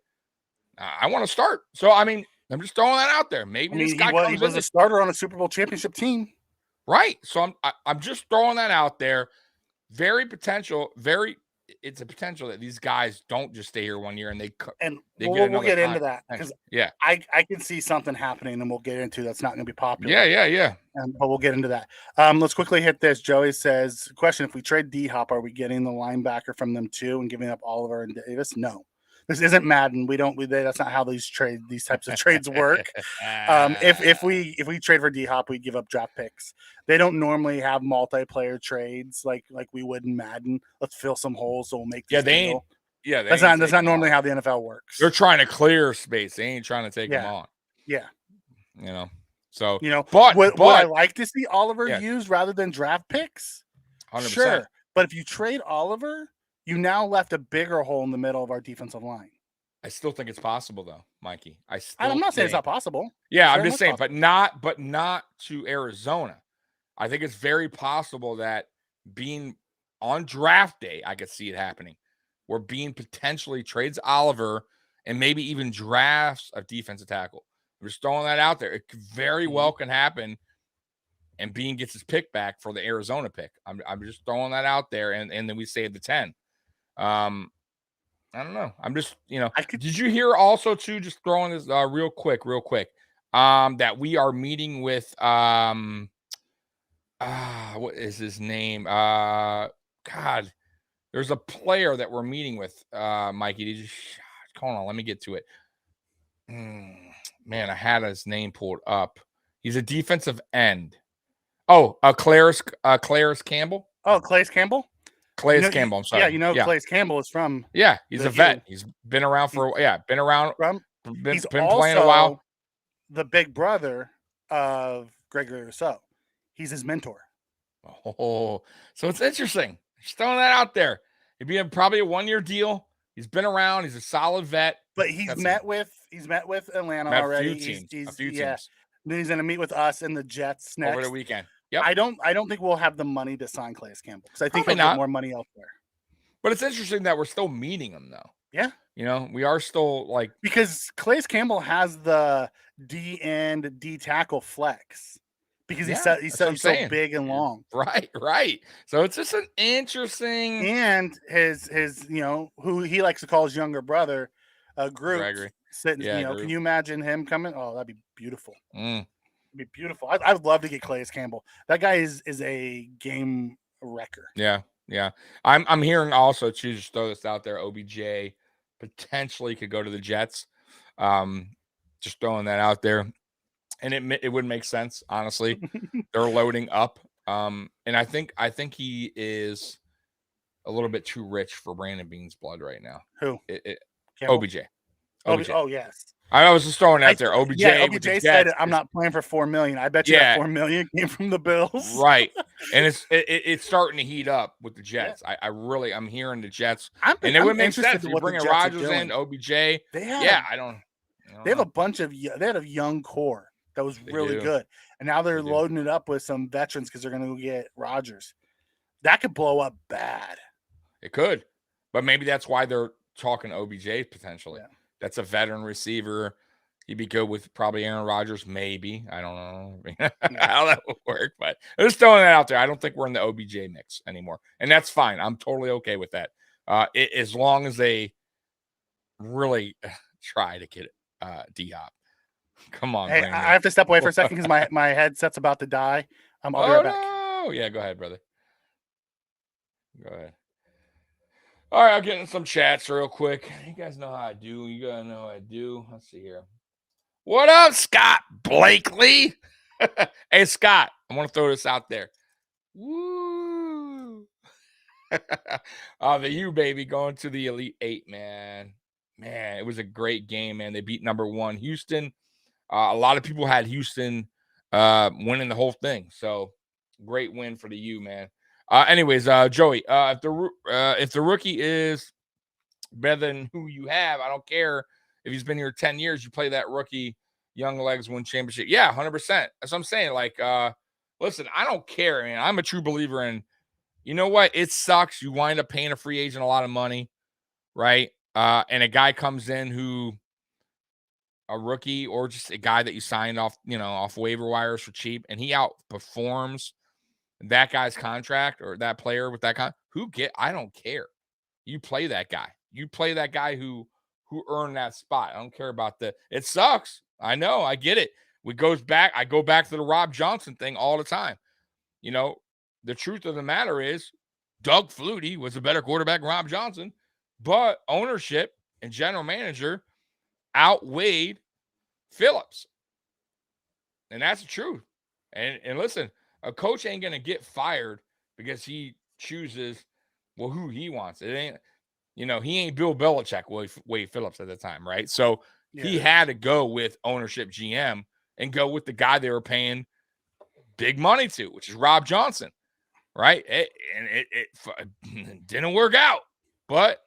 I want to start. So, I mean, I'm just throwing that out there. Maybe this guy he was a starter on a Super Bowl championship team. Right. So I'm just throwing that out there. Very potential, very it's a potential that these guys don't just stay here 1 year and they we'll get into that because yeah, I can see something happening, and we'll get into that's not going to be popular. Yeah. But we'll get into that. Let's quickly hit this. Joey says, question, if we trade D-Hop, are we getting the linebacker from them too and giving up Oliver and Davis? No. This isn't Madden. That's not how these types of trades work. If we trade for D-Hop, we give up draft picks. They don't normally have multiplayer trades like we would in Madden. Let's fill some holes so we'll make this deal. That's not normally how the NFL works. They're trying to clear space. They ain't trying to take them on. Yeah. So but would I like to see Oliver used rather than draft picks? 100%. Sure. But if you trade Oliver, you now left a bigger hole in the middle of our defensive line. I still think it's possible, though, Mikey. I'm not saying it's not possible. Yeah, I'm just saying, but not to Arizona. I think it's very possible that being on draft day, I could see it happening, where Bean potentially trades Oliver and maybe even drafts a defensive tackle. I'm just throwing that out there. It very well can happen, and Bean gets his pick back for the Arizona pick. I'm just throwing that out there, and then we save the 10. I don't know. I'm just, did you hear also too, just throwing this real quick, that we are meeting with, what is his name? God, there's a player that we're meeting with, Mikey. Did you, hold on, let me get to it. Man, I had his name pulled up. He's a defensive end. Oh, Claris Campbell. Oh, Calais Campbell? Calais Campbell, I'm sorry. Yeah, Calais Campbell is from. Yeah, he's a vet. He's been around been playing a while. The big brother of Gregory Rousseau. He's his mentor. Oh, so it's interesting. Just throwing that out there. It'd be probably a 1-year deal. He's been around. He's a solid vet. But he's met with Atlanta already. A few teams. Then he's going to meet with us and the Jets next over the weekend. Yep. I don't think we'll have the money to sign Calais Campbell because I think he'll get more money elsewhere. But it's interesting that we're still meeting him though. Yeah. We are still because Calais Campbell has the D end D tackle flex because he's so big and long. Right. So it's just an interesting and his who he likes to call his younger brother, Groot. Sitting, Groot. Can you imagine him coming? Oh, that'd be beautiful. It'd be beautiful. I would love to get Calais Campbell. That guy is a game wrecker. Yeah. I'm hearing also too. Just throw this out there. OBJ potentially could go to the Jets. Just throwing that out there, and it would make sense. Honestly, they're loading up. And I think he is a little bit too rich for Brandon Bean's blood right now. Who? OBJ. Oh yes. I was just throwing out there. OBJ. Yeah, OBJ said I'm not playing for $4 million. I bet you that $4 million came from the Bills. Right. And it's starting to heat up with the Jets. Yeah. I'm hearing the Jets. And it would make sense. You bring Rodgers in, OBJ. They have a bunch of they had a young core that was really good. And now they're loading it up with some veterans because they're going to get Rodgers. That could blow up bad. It could. But maybe that's why they're talking OBJ potentially. Yeah. That's a veteran receiver. He'd be good with probably Aaron Rodgers, maybe. I don't know how that would work, but I'm just throwing that out there. I don't think we're in the OBJ mix anymore, and that's fine. I'm totally okay with that. As long as they really try to get D-Hop. Come on, hey, Brandon. I have to step away for a second because my headset's about to die. I'll be right back. Oh, yeah, go ahead, brother. Go ahead. All right, I'll get in some chats real quick. You guys know how I do. You gotta know how I do. Let's see here. What up, Scott Blakely? Hey, Scott, I want to throw this out there. Woo! The U baby going to the Elite Eight, man. Man, it was a great game, man. They beat number 1 Houston. A lot of people had Houston winning the whole thing. So great win for the U, man. Anyways, Joey, if the rookie is better than who you have, I don't care if he's been here 10 years. You play that rookie, young legs win championship. Yeah, 100%. That's what I'm saying. Listen, I don't care, man. I'm a true believer in. You know what? It sucks. You wind up paying a free agent a lot of money, right? And a guy comes in who a rookie or just a guy that you signed off, off waiver wires for cheap, and he outperforms that guy's contract or that player with that I don't care. you play that guy. You play that guy who earned that spot. I don't care about it sucks. I know, I get it. I go back to the Rob Johnson thing all the time. You know, the truth of the matter is Doug Flutie was a better quarterback than Rob Johnson, but ownership and general manager outweighed Phillips. And that's the truth. And listen, a coach ain't going to get fired because he chooses, who he wants. It ain't, he ain't Bill Belichick, Wade Phillips at the time, right? So he had to go with ownership GM and go with the guy they were paying big money to, which is Rob Johnson, right? It didn't work out, but,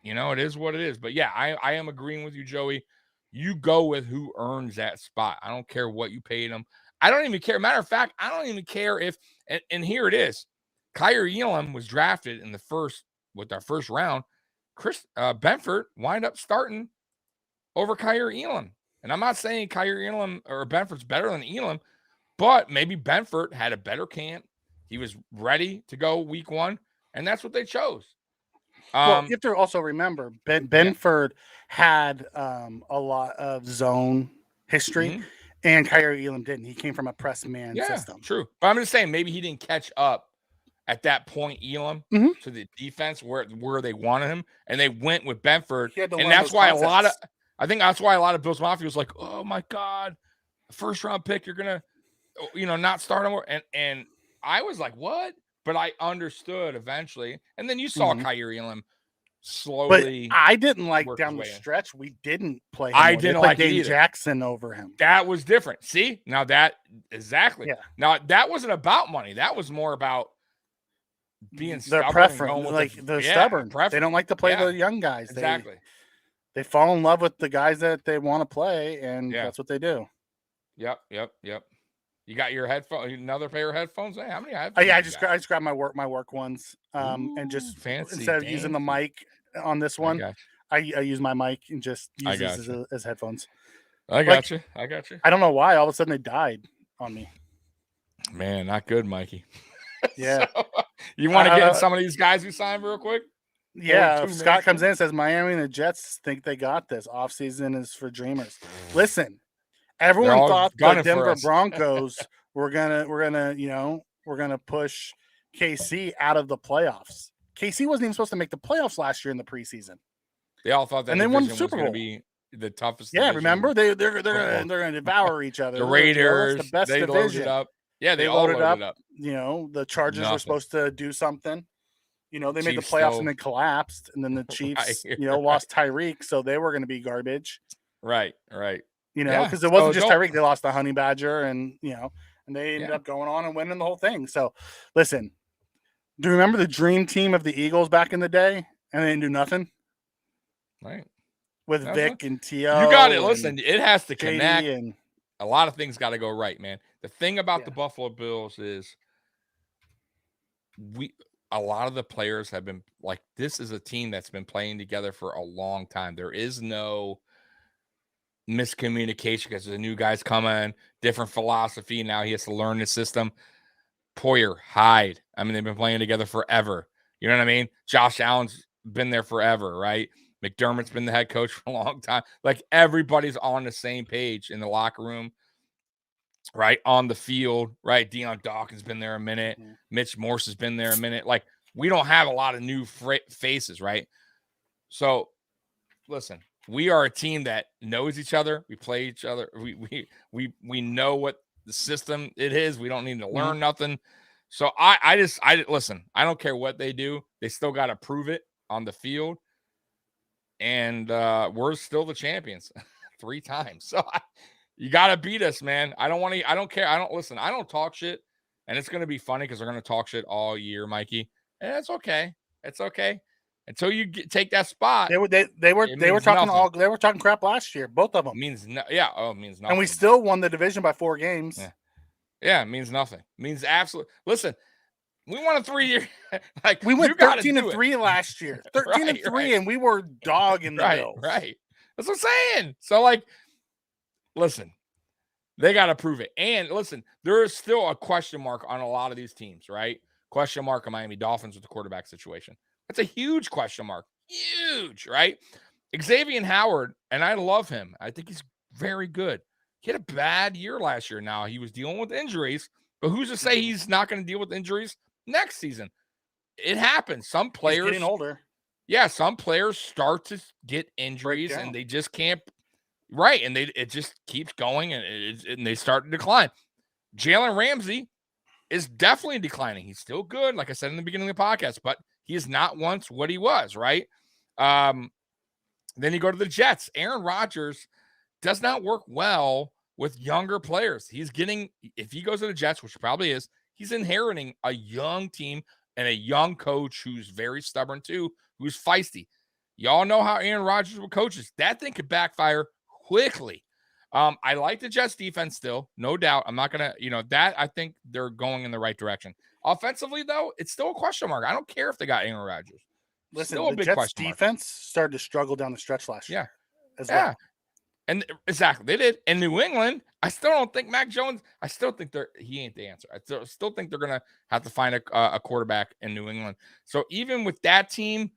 it is what it is. But, yeah, I am agreeing with you, Joey. You go with who earns that spot. I don't care what you paid them. I don't even care. Matter of fact, I don't even care if – and here it is. Kyrie Elam was drafted in with our first round. Chris Benford wind up starting over Kyrie Elam. And I'm not saying Kyrie Elam or Benford's better than Elam, but maybe Benford had a better camp. He was ready to go week 1, and that's what they chose. Well, you have to also remember, Benford had a lot of zone history, and Kyrie Elam didn't. He came from a press man system. True. But I'm just saying maybe he didn't catch up at that point, Elam, to the defense where they wanted him, and they went with Benford. And that's why I think that's why a lot of Bills Mafia was like, oh my God, first round pick, you're gonna, not start him. And I was like, what? But I understood eventually. And then you saw Kyrie Elam slowly. But I didn't like down the stretch. We didn't play him. I didn't like Dane Jackson over him. That was different. See, now that exactly. Yeah. Now that wasn't about money. That was more about being their preference, stubborn. They don't like to play the young guys. Exactly. They fall in love with the guys that they want to play, and that's what they do. Yep. You got your headphone, another pair of headphones? Hey, how many headphones? I just grabbed my work ones. And just fancy, instead of using the mic on this one, I use my mic and just use these as headphones. I got you. I don't know why all of a sudden they died on me. Man, not good, Mikey. Yeah. So, you want to get in some of these guys who signed real quick? Yeah. Scott comes in and says Miami and the Jets think they got this. Offseason is for dreamers. Listen, everyone thought the Denver Broncos were gonna push KC out of the playoffs. KC wasn't even supposed to make the playoffs last year in the preseason. They all thought that and they won the Super Bowl. Be the toughest. Yeah, remember they're gonna devour each other. The Raiders, the best they division. Loaded up. Yeah, they all loaded up. The Chargers were supposed to do something. They made the playoffs and then collapsed, and then the Chiefs, lost Tyreek, so they were going to be garbage. Right. Because it wasn't just Tyreek; they lost the Honey Badger, and they ended up going on and winning the whole thing. So, listen, do you remember the dream team of the Eagles back in the day, and they didn't do nothing? Right. With Vic and T.O. You got it. Listen, it has to connect. A lot of things got to go right, man. The thing about the Buffalo Bills is a lot of the players have been like, this is a team that's been playing together for a long time. There is no miscommunication because the new guys coming, different philosophy. Now he has to learn the system. Poyer, Hyde. I mean, they've been playing together forever. You know what I mean? Josh Allen's been there forever, right? McDermott's been the head coach for a long time. Like, everybody's on the same page in the locker room, right? On the field, right? Deion Dawkins been there a minute. Mitch Morse has been there a minute. Like, we don't have a lot of new faces, right? So, listen, we are a team that knows each other. We play each other. We know what the system it is. We don't need to learn nothing. So I listen, I don't care what they do. They still got to prove it on the field. And we're still the champions 3 times. So you got to beat us, man. I don't care. I don't talk shit. And it's going to be funny because they're going to talk shit all year, Mikey. And it's okay. It's okay. Until you take that spot. They were talking crap last year. Both of them. It means nothing. And we still won the division by 4 games. Yeah, it means nothing. It means absolutely. Listen, we won a 3-year. Like, we went 13-3 last year. 13-3, and we were dogging the Bills. Right. That's what I'm saying. So, like, listen, they got to prove it. And listen, there is still a question mark on a lot of these teams, right? Question mark on Miami Dolphins with the quarterback situation. That's a huge question mark. Huge, right? Xavier Howard, and I love him. I think he's very good. He had a bad year last year. Now, he was dealing with injuries, but who's to say he's not going to deal with injuries next season? It happens. Some players He's getting older. Yeah, some players start to get injuries and they just can't. Right, and it just keeps going and they start to decline. Jalen Ramsey is definitely declining. He's still good, like I said in the beginning of the podcast, but he is not once what he was, right? Then you go to the Jets. Aaron Rodgers does not work well with younger players. He's getting, if he goes to the Jets, which probably is, he's inheriting a young team and a young coach who's very stubborn too, who's feisty. Y'all know how Aaron Rodgers will coaches. That thing could backfire quickly. I like the Jets defense still, no doubt. I'm not going to, that I think they're going in the right direction. Offensively, though, it's still a question mark. I don't care if they got Aaron Rodgers. Listen, still a the big Jets question mark. defense started to struggle down the stretch last year. As Yeah. well. And exactly, they did. In New England, I still don't think Mac Jones, I still think he ain't the answer. I still think they're going to have to find a quarterback in New England. So even with that team,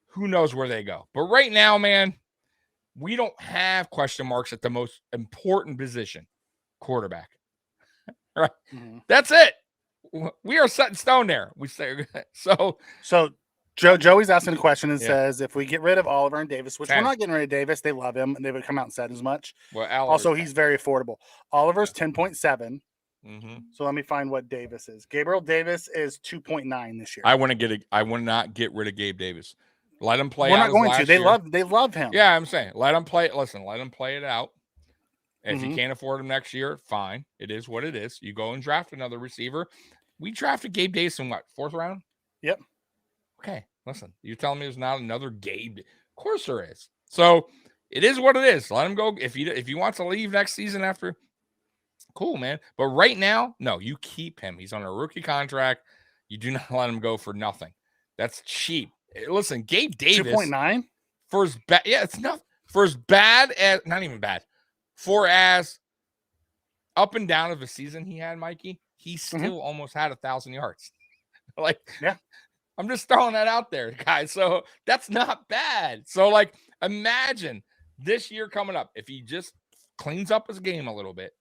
who knows where they go. But right now, man, we don't have question marks at the most important position, quarterback. Right? Mm-hmm. That's it. We are set in stone there. We say so. Joey's asking a question and says, if we get rid of Oliver and Davis, which we're not getting rid of Davis, they love him and they would come out and said as much. Well, also, he's very affordable. Oliver's 10.7. Mm-hmm. So let me find what Davis is. Gabriel Davis is 2.9 this year. I would not get rid of Gabe Davis. Let him play. We're not going to. They love him. Yeah, I'm saying let him play. Listen, let him play it out. If Mm-hmm. you can't afford him next year, fine. It is what it is. You go and draft another receiver. We drafted Gabe Davis in what, 4th round? Yep. Okay, listen. You're telling me there's not another Gabe? Of course there is. So it is what it is. Let him go. If he wants to leave next season after, cool, man. But right now, no, you keep him. He's on a rookie contract. You do not let him go for nothing. That's cheap. Listen, Gabe Davis 2.9 for as bad. Yeah, it's not for as bad as not even bad. For as up and down of a season he had, Mikey, he still almost had 1,000 yards. I'm just throwing that out there, guys. So that's not bad. So imagine this year coming up if he just cleans up his game a little bit,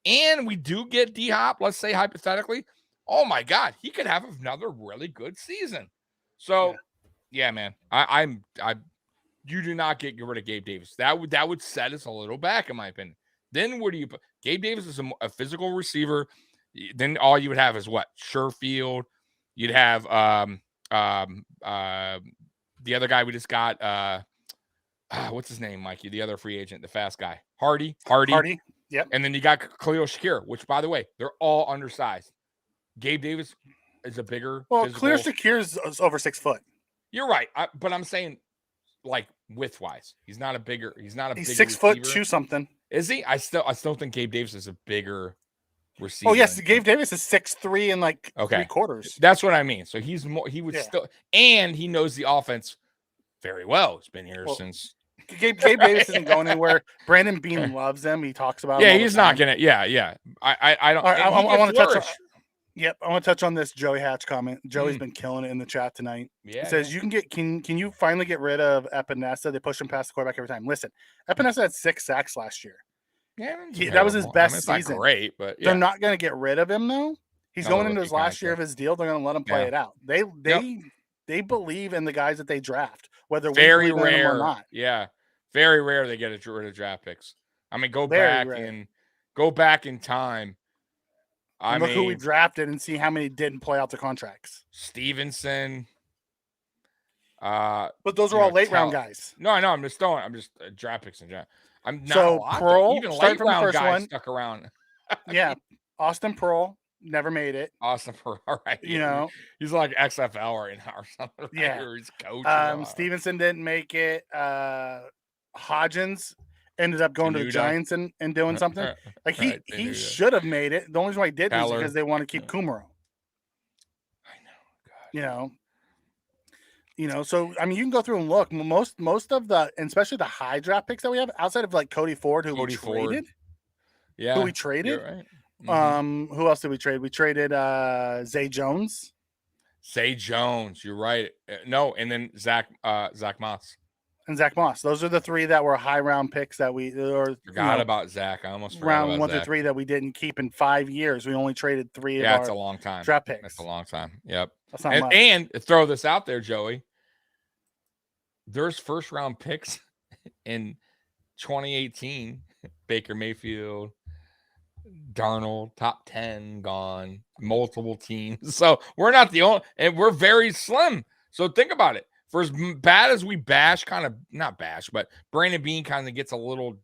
and we do get D-Hop. Let's say hypothetically, oh my God, he could have another really good season. So. Yeah, man. You do not get rid of Gabe Davis. That would set us a little back, in my opinion. Then where do you put Gabe Davis is a physical receiver. Then all you would have is what? Sherfield. You'd have the other guy we just got. What's his name, Mikey? The other free agent, the fast guy, Hardy. Yep. And then you got Khalil Shakir, which, by the way, they're all undersized. Gabe Davis is a bigger. Well, Khalil Shakir is over 6 foot. You're right, but I'm saying, width wise, he's not a bigger. He's 6 foot 2 something. Is he? I still think Gabe Davis is a bigger receiver. Oh yes, Gabe Davis is 6'3" and 3/4. That's what I mean. So he's more. He would still, and he knows the offense very well. He's been here since. Gabe Davis isn't going anywhere. Brandon Beane loves him. He talks about. Yeah, he's not gonna. Yeah. I don't. Right, I want to touch. Yep, I want to touch on this Joey Hatch comment. Joey's been killing it in the chat tonight. Yeah, he says can you finally get rid of Epinesa? They push him past the quarterback every time. Listen, Epinesa had 6 sacks last year. Yeah, that was his best season. Not great, but they're not going to get rid of him though. He's going into his last year of his deal. They're going to let him play it out. They believe in the guys that they draft, whether very we believe in them or not. Yeah, very rare they get rid of draft picks. I mean, go back in time. Look who we drafted and see how many didn't play out the contracts. Stevenson. But those are all late round guys. No, I know. I'm just draft picks in general. I'm not so Pearl, even late round guys stuck around. Yeah, Austin Pearl never made it. Austin Pearl, all right. He's like XFL right now or something. Right? Yeah, or he's coach. Stevenson didn't make it. Hodgins ended up going to the Giants and doing something. He should have made it. The only reason why he did was because they want to keep Kumaro. I know. God. So I mean, you can go through and look. Most of the, and especially the high draft picks that we have, outside of Cody Ford, who we traded. Yeah, who we traded. Right. Mm-hmm. Who else did we trade? We traded Zay Jones. Zay Jones, you're right. No, and then Zach Moss. And Zach Moss. Those are the three that were high round picks that we forgot about Zach. I almost forgot round about 1 Zach. through 3 that we didn't keep in 5 years. We only traded 3 of our that's a long time. draft picks. That's a long time. Yep. That's not much. And throw this out there, Joey. There's first round picks in 2018. Baker Mayfield, Darnold, top 10 gone, multiple teams. So we're not the only, and we're very slim. So think about it. For as bad as we bash, kind of not bash, but Brandon Beane kind of gets a little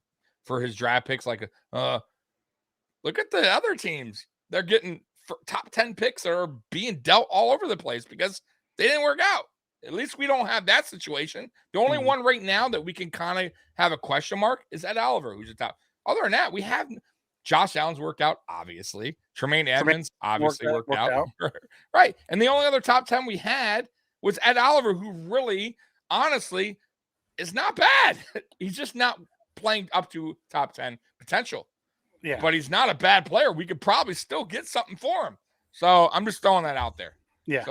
for his draft picks. Like, look at the other teams. They're getting top 10 picks that are being dealt all over the place because they didn't work out. At least we don't have that situation. The only one right now that we can kind of have a question mark is Ed Oliver, who's the top. Other than that, we have Josh Allen's worked out, obviously. Tremaine Edmonds obviously worked out. Right. And the only other top 10 we had was Ed Oliver, who really, honestly, is not bad. He's just not playing up to top 10 potential. Yeah. But he's not a bad player. We could probably still get something for him. So I'm just throwing that out there. Yeah.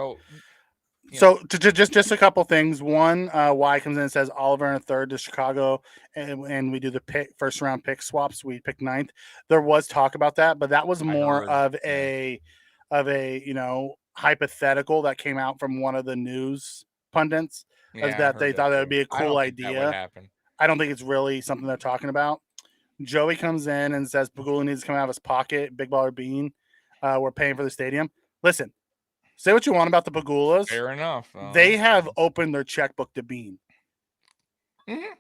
So just a couple things. One, Y comes in and says Oliver in a third to Chicago, and we do the first round pick swaps. We picked 9th. There was talk about that, but that was more of a hypothetical that came out from one of the news pundits, that they thought that would be a cool idea. I don't think it's really something they're talking about. Joey comes in and says Pagula needs to come out of his pocket. Big Baller Bean, we're paying for the stadium. Listen. Say what you want about the Pagulas. Fair enough. They have opened their checkbook to Bean. Mm-hmm.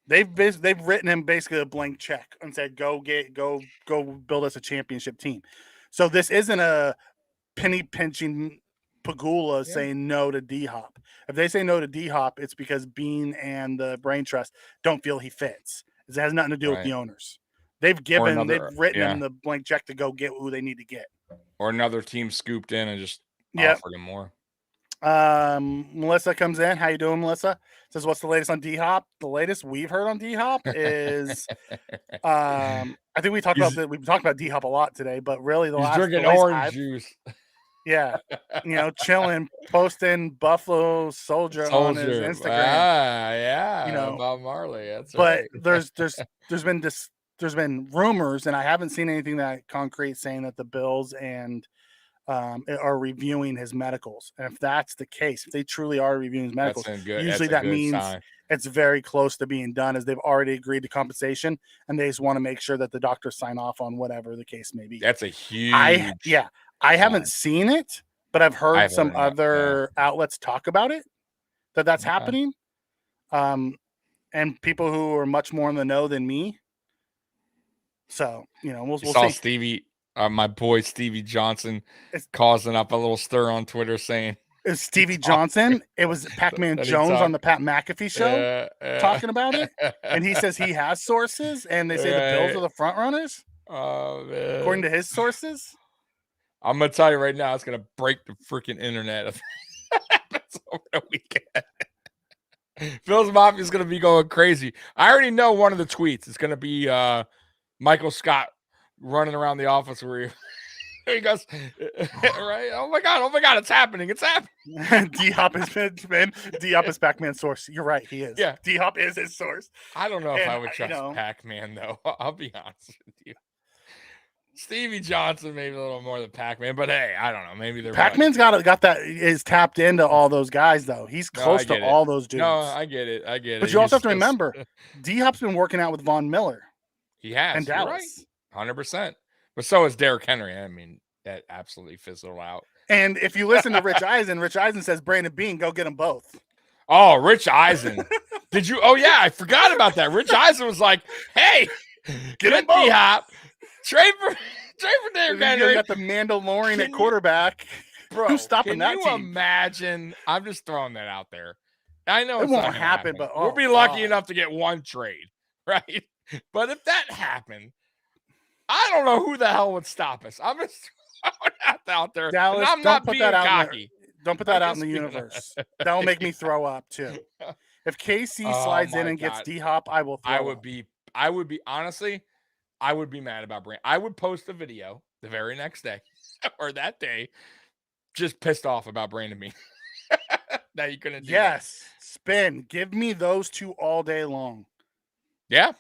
They've written him basically a blank check and said, go build us a championship team. So this isn't a penny pinching Pagula saying no to D-Hop. If they say no to D-Hop, it's because Bean and the Brain Trust don't feel he fits. It has nothing to do with the owners. They've written him the blank check to go get who they need to get. Or another team scooped in and just offered him more. Melissa comes in. How you doing, Melissa? Says, what's the latest on D-Hop? The latest we've heard on D-Hop is I think we've talked about D-Hop a lot today, but really he's drinking orange juice. Yeah. Chilling, posting Buffalo Soldier on his Instagram. Bob Marley. That's but right. there's been rumors, and I haven't seen anything that concrete saying that the Bills and are reviewing his medicals. And if that's the case, if they truly are reviewing his medicals, usually that means it's very close to being done, as they've already agreed to compensation, and they just want to make sure that the doctors sign off on whatever the case may be. That's a huge. I haven't seen it, but I've heard some other outlets talk about it. That's happening. And people who are much more in the know than me. So we'll see. Stevie. My boy Stevie Johnson causing up a little stir on Twitter saying it's Stevie Johnson. It was Pac-Man Jones on the Pat McAfee show talking about it. And he says he has sources, and they say the Bills are the front runners. Oh, man. According to his sources. I'm going to tell you right now, it's going to break the freaking internet if that happens over the weekend. Phil's Mafia is going to be going crazy. I already know one of the tweets. It's going to be Michael Scott running around the office where he goes, right? Oh my God, it's happening. D-Hop is Pac-Man's source. You're right, he is. Yeah. D-Hop is his source. I don't know if I would trust Pac-Man, though. I'll be honest with you. Stevie Johnson, maybe a little more than Pac-Man, but hey, I don't know. Maybe they're Pac-Man's got that, is tapped into all those guys, though. He's close to all those dudes. No, I get it. But you also have to remember, D-Hop's been working out with Von Miller. He has. And Dallas. Right. 100%. But so is Derrick Henry. I mean, that absolutely fizzled out. And if you listen to Rich Eisen says, Brandon Beane, go get them both. Oh, Rich Eisen. Did you? Oh, yeah. I forgot about that. Rich Eisen was like, hey, get D-Hop. Trade for Derrick Henry. You got the Mandalorian at quarterback. Bro, who's stopping that team? Can you imagine? I'm just throwing that out there. I know it won't happen, but we'll be lucky enough to get one trade, right? But if that happened, I don't know who the hell would stop us. I'm just throwing that out there. Dallas, I'm not being cocky. Don't put that out in the universe. That'll make me throw up too. If KC slides in and gets D-Hop, I will throw up. I would be honestly, I would be mad about Brand. I would post a video the very next day or that day just pissed off about Brandon Beane. That you couldn't do that. Yes, spin. Give me those two all day long. Yeah.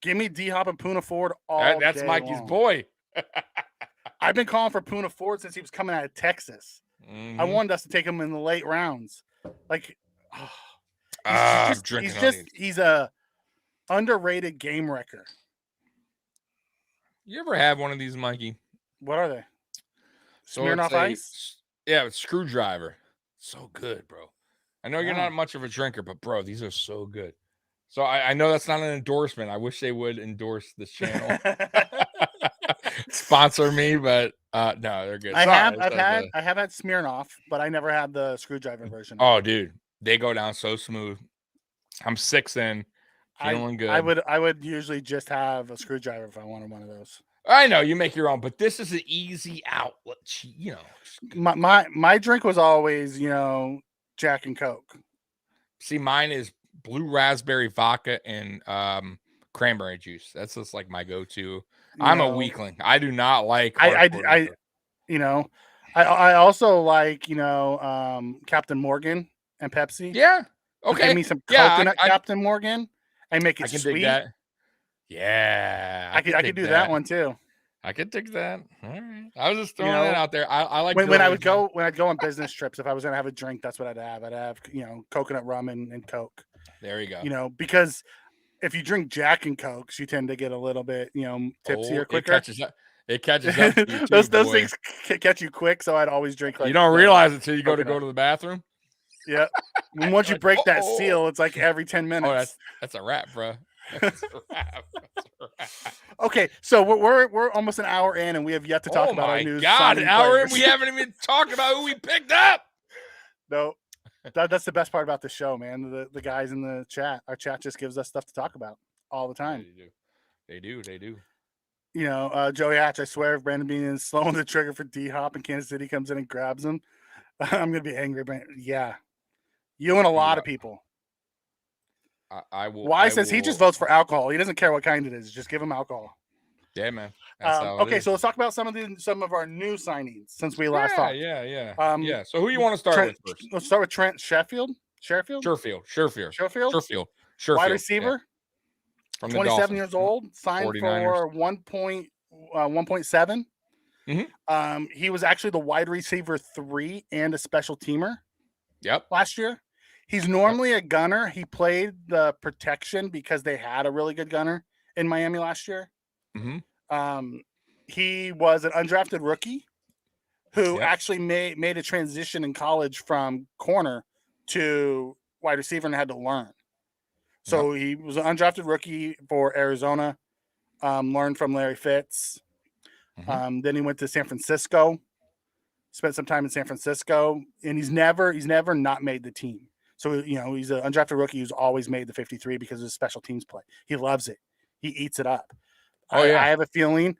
Give me D-Hop and Poona Ford all That's day Mikey's long. boy. I've been calling for Poona Ford since he was coming out of Texas. Mhm. I wanted us to take him in the late rounds. Like, he's a underrated game wrecker. You ever have one of these, Mikey? What are they? So Smirnoff Ice? Yeah, it's Screwdriver. So good, bro. I know you're Wow. not much of a drinker, but bro, these are so good. So I know that's not an endorsement. I wish they would endorse this channel. Sponsor me, but no, they're good. I have had Smirnoff, but I never had the Screwdriver version. Oh, dude, they go down so smooth. I'm 6 in, feeling good. I would usually just have a Screwdriver if I wanted one of those. I know you make your own, but this is an easy outlet. You know, my drink was always, you know, Jack and Coke. See, mine is blue raspberry vodka and cranberry juice. That's just like my go-to. I'm a weakling. I do not like. You know, I also like, you know, Captain Morgan and Pepsi. Yeah. Okay. Give me some coconut Captain Morgan and make it sweet. Dig that. Yeah. I could do that one too. I could dig that. All right. I was just throwing it out there. I like when I'd go on business trips, if I was gonna have a drink, that's what I'd have. I'd have, you know, coconut rum and Coke. There you go. You know, because if you drink Jack and Cokes, you tend to get a little bit, you know, tipsier quicker. It catches up to you too, those things catch you quick, so I'd always drink. Like, you don't realize it until you go to the bathroom. Yeah. Once you break that seal, it's like every 10 minutes. Oh, that's a wrap, bro. That's a wrap. Okay, so we're almost an hour in, and we have yet to talk about our news. God, an hour in, we haven't even talked about who we picked up. No, that's the best part about the show, man. The guys in the chat, our chat just gives us stuff to talk about all the time. They do. You know, Joey Hatch, I swear, if Brandon Beane is slowing the trigger for D-Hop and Kansas City comes in and grabs him, I'm gonna be angry. But yeah, you and a lot of people. I will. Why says he just votes for alcohol? He doesn't care what kind it is. Just give him alcohol. Yeah, man. Okay, so let's talk about some of our new signings since we last talked. Yeah. So who you want to start with first? Let's start with Trent Sherfield. Sherfield. Wide receiver. From 27 years old. Signed 49ers. for 1.7. Mm-hmm. He was actually the wide receiver 3 and a special teamer. Yep. Last year. He's normally a gunner. He played the protection because they had a really good gunner in Miami last year. Mm-hmm. He was an undrafted rookie who actually made a transition in college from corner to wide receiver and had to learn. So he was an undrafted rookie for Arizona, learned from Larry Fitz. Mm-hmm. Then he went to San Francisco, spent some time in San Francisco, and he's never not made the team. So, you know, he's an undrafted rookie who's always made the 53 because of his special teams play. He loves it. He eats it up. I have a feeling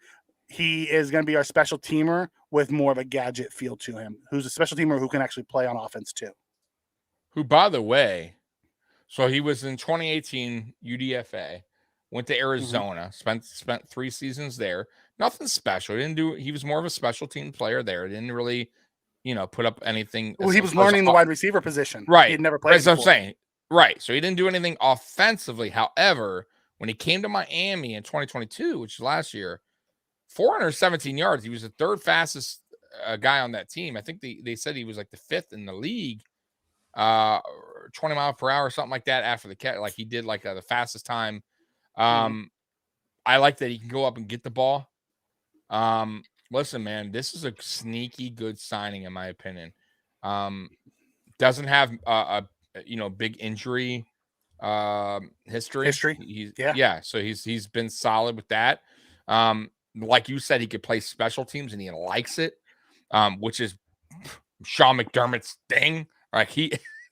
he is going to be our special teamer with more of a gadget feel to him, who's a special teamer who can actually play on offense too. Who, by the way, so he was in 2018 UDFA, went to Arizona, spent 3 seasons there. Nothing special. He was more of a special team player there. Didn't really, you know, put up anything. Well, he was learning the wide receiver position. Right. He'd never played. That's what I'm saying. Right. So he didn't do anything offensively. However, when he came to Miami in 2022, which is last year, 417 yards. He was the 3rd fastest guy on that team. I think they said he was like the 5th in the league, 20 miles per hour or something like that after the catch. Like he did like the fastest time. I like that he can go up and get the ball. Listen, man, this is a sneaky good signing in my opinion. Doesn't have a big injury history. So he's been solid with that. Like you said, he could play special teams and he likes it, which is Sean McDermott's thing. Like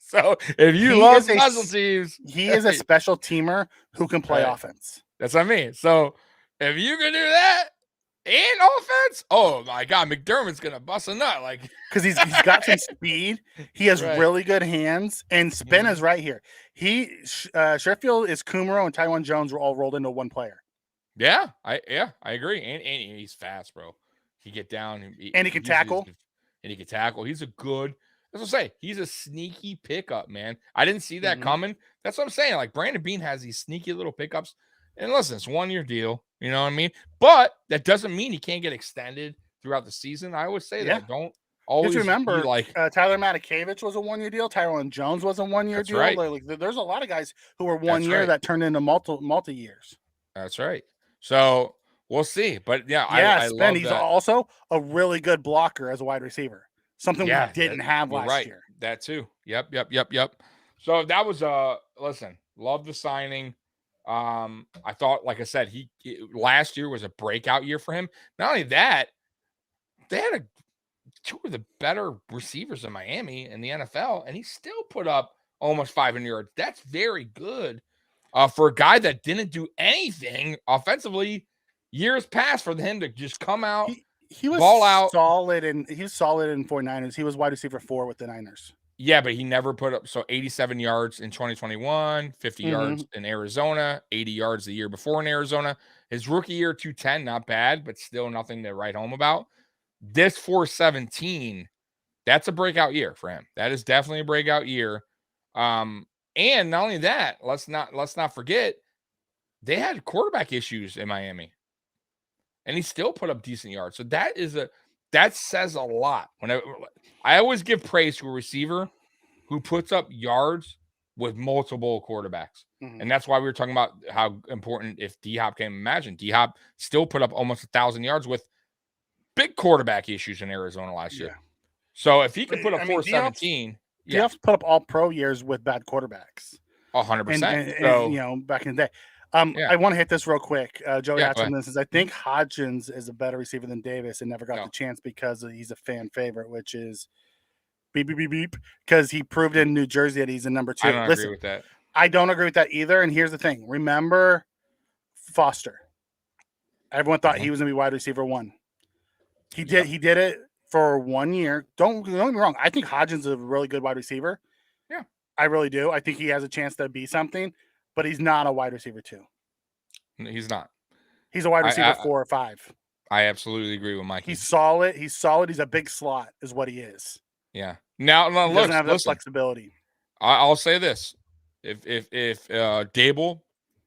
so if you love special teams, he is a special teamer who can play offense. That's what I mean. So if you can do that and offense, oh my God, McDermott's gonna bust a nut, like because he's got some speed. He has really good hands, and spin is right here. Sherfield is Kumaro and Tywan Jones were all rolled into one player. I agree, and he's fast, bro. He get down and he can tackle. and he can tackle. He's a good. That's what I'm saying. He's a sneaky pickup, man. I didn't see that coming. That's what I'm saying. Like Brandon Beane has these sneaky little pickups. And listen, it's 1 year deal. You know what I mean? But that doesn't mean he can't get extended throughout the season. I always say that. Don't always just remember, be like Tyler Matakevich was a 1 year deal. Tyrone Jones was a 1 year deal. Right. Like, there's a lot of guys who were 1 year that turned into multi years. That's right. So we'll see. But yeah, I Ben, love he's that. also a really good blocker as a wide receiver. Something we didn't have last year. That too. Yep. So that was listen, love the signing. I thought, like I said, last year was a breakout year for him. Not only that, they had two of the better receivers in Miami in the NFL, and he still put up almost 500 yards. That's very good for a guy that didn't do anything offensively years past for him to just come out. He was ball out. solid, and he was solid in 49ers. He was wide receiver 4 with the Niners. Yeah, but he never put up 87 yards in 2021, 50 yards in Arizona, 80 yards the year before in Arizona. His rookie year, 210, not bad, but still nothing to write home about. This 417, that's a breakout year for him. That is definitely a breakout year. And not only that, let's not forget, they had quarterback issues in Miami. And he still put up decent yards. So that says a lot. I always give praise to a receiver who puts up yards with multiple quarterbacks. And that's why we were talking about how important if D-Hop can imagine. D-Hop still put up almost 1,000 yards with big quarterback issues in Arizona last year. So if he could put up 417. D-Hop's put up all pro years with bad quarterbacks. 100%. And, back in the day. I want to hit this real quick. Joey Atchison says, I think Hodgins is a better receiver than Davis and never got the chance because he's a fan favorite, which is beep, beep, beep, beep, because he proved in New Jersey that he's a number 2. I don't agree with that. I don't agree with that either. And here's the thing. Remember Foster. Everyone thought he was going to be wide receiver 1. He did it for 1 year. Don't get me wrong. I think Hodgins is a really good wide receiver. Yeah. I really do. I think he has a chance to be something. But he's not a wide receiver 2. He's not. He's a wide receiver 4 or 5. I absolutely agree with Mikey. He's solid. He's a big slot, is what he is. Yeah. Now, he doesn't have that flexibility. I'll say this: if Dable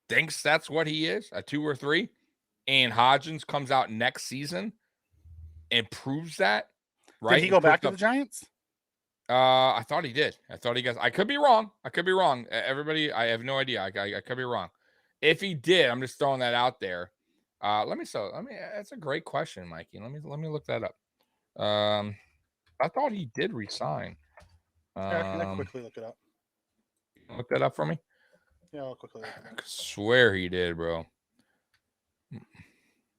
thinks that's what he is, a 2 or 3, and Hodgins comes out next season and proves that, right? Did he go back to the Giants? I thought he did. I could be wrong. Everybody, I have no idea. I could be wrong. If he did, I'm just throwing that out there. That's a great question, Mikey. Let me look that up. I thought he did resign. Can I quickly look it up? Look that up for me. Yeah, I'll quickly look it up. I swear he did, bro.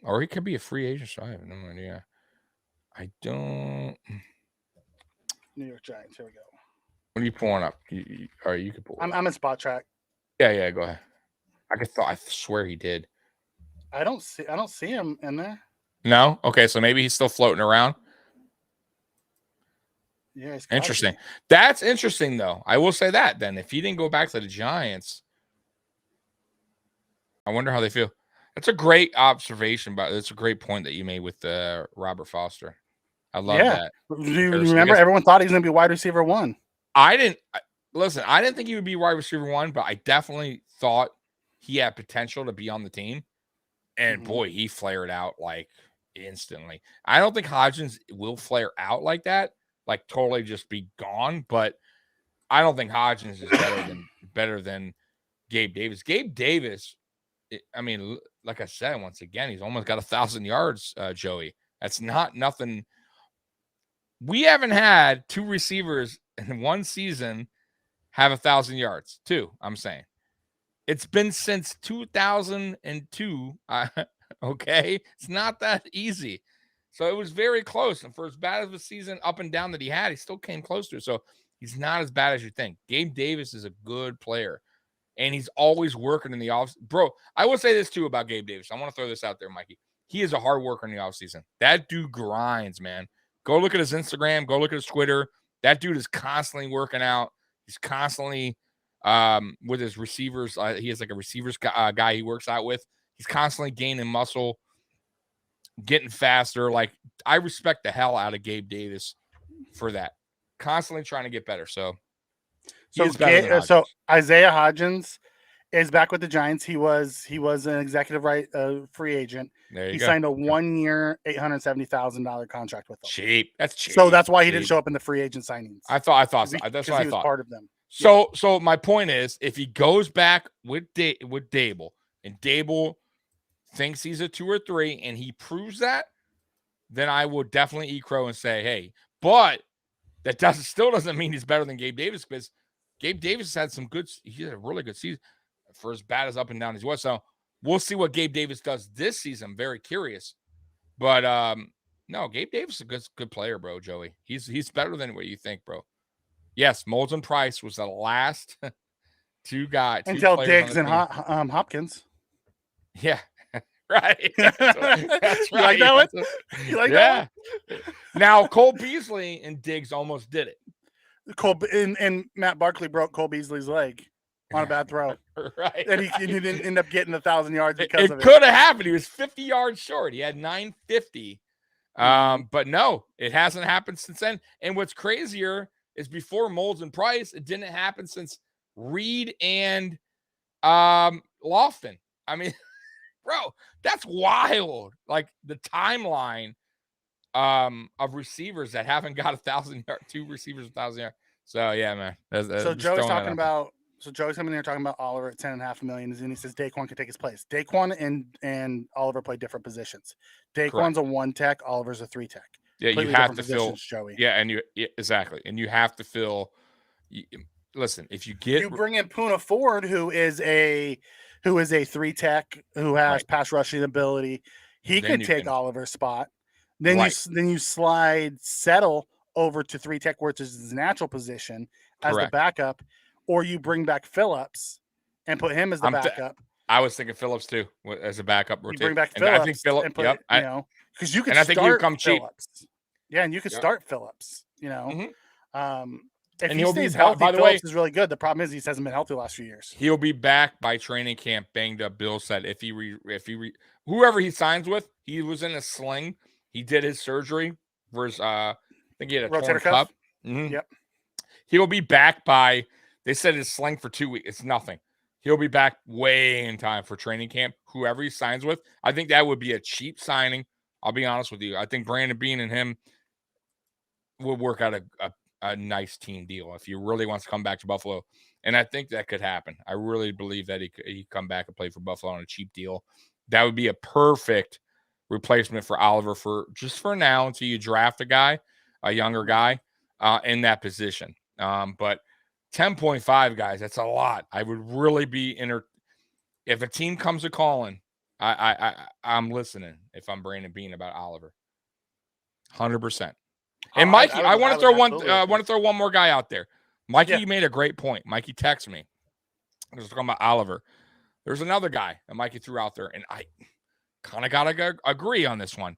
Or he could be a free agent. So I have no idea. I don't. New York Giants. Here we go. What are you pulling up? You can pull. I'm in Spot Track. Yeah. Go ahead. I swear he did. I don't see him in there. No. Okay, so maybe he's still floating around. Yeah. Interesting. That's interesting, though. I will say that. Then, if he didn't go back to the Giants, I wonder how they feel. That's a great observation, but it's a great point that you made with Robert Foster. I love that. Do you remember everyone thought he was going to be wide receiver 1? I didn't think he would be wide receiver 1, but I definitely thought he had potential to be on the team. And boy, he flared out like instantly. I don't think Hodgins will flare out like that, like totally just be gone. But I don't think Hodgins is better than Gabe Davis. Gabe Davis, like I said, once again, he's almost got 1,000 yards, Joey. That's not nothing. We haven't had 2 receivers in one season have 1,000 yards. 2, I'm saying. It's been since 2002. Okay. It's not that easy. So it was very close. And for as bad of a season up and down that he had, he still came close to it. So he's not as bad as you think. Gabe Davis is a good player. And he's always working in the off. Bro, I will say this too about Gabe Davis. I want to throw this out there, Mikey. He is a hard worker in the offseason. That dude grinds, man. Go look at his Instagram. Go look at his Twitter. That dude is constantly working out. He's constantly with his receivers. He has like a receivers guy he works out with. He's constantly gaining muscle, getting faster. Like, I respect the hell out of Gabe Davis for that. Constantly trying to get better. So he So, is better than so Hodgins. Isaiah Hodgins is back with the Giants. He was an executive free agent. There you He go. signed a 1 year, $870,000 contract with them. Cheap. That's cheap. So that's why he didn't Cheap. show up in the free agent signings. I thought so. That's what I he was thought. part of them. So my point is, if he goes back with Dable, and Dable thinks he's a 2 or 3, and he proves that, then I will definitely eat crow and say, hey. But that still doesn't mean he's better than Gabe Davis, because Gabe Davis had he had a really good season for as bad as up and down as he was. So we'll see what Gabe Davis does this season. I'm very curious. But no, Gabe Davis is a good player, bro, Joey. He's better than what you think, bro. Yes, Moulds and Price was the last two until players Diggs on the and Hopkins. Yeah, right. That's right. You like that one? You like that one? Now Cole Beasley and Diggs almost did it. And Matt Barkley broke Cole Beasley's leg on a bad throw. Right. And he didn't end up getting 1,000 yards because of it. It could have happened. He was 50 yards short. He had 950. But no, it hasn't happened since then. And what's crazier is before Moulds and Price, it didn't happen since Reed and Lofton. I mean, bro, that's wild. Like the timeline of receivers that haven't got 1,000 yards, 2 receivers 1,000 yards. So yeah, man. So Joe's talking about. So Joe's coming here talking about Oliver at $10.5 million, and he says Daquan could take his place. Daquan and Oliver play different positions. Daquan's a 1 tech, Oliver's a 3 tech. Yeah, you have to fill. Joey. Yeah, exactly, and you have to fill. Listen, if you bring in Poona Ford, who is a 3 tech, who has pass rushing ability, he could take Oliver's spot. Then you slide Settle over to 3 tech, which is his natural position as the backup, or you bring back Phillips and put him as the backup. I was thinking Phillips too as a backup. You bring back Phillips. I think Phillips. And put, because you can. And I think he'll come Phillips. Cheap. Yeah, and you can start Phillips. If he stays healthy, Phillips is really good. The problem is he hasn't been healthy the last few years. He'll be back by training camp, banged up. Bill said if whoever he signs with, he was in a sling. He did his surgery for his. I think he had a rotator cuff. Mm-hmm. Yep. He'll be back by. They said his sling for 2 weeks. It's nothing. He'll be back way in time for training camp. Whoever he signs with, I think that would be a cheap signing. I'll be honest with you. I think Brandon Beane and him would work out a nice team deal if he really wants to come back to Buffalo. And I think that could happen. I really believe that he could come back and play for Buffalo on a cheap deal. That would be a perfect replacement for Oliver for now until you draft a younger guy in that position. But 10.5 guys, that's a lot. I would really be if a team comes a calling, I'm listening if I'm Brandon Beane about Oliver. 100%. And Mikey, I want to throw one more guy out there. Mikey, you made a great point. Mikey texted me. I was talking about Oliver. There's another guy that Mikey threw out there, and I kind of got to agree on this one.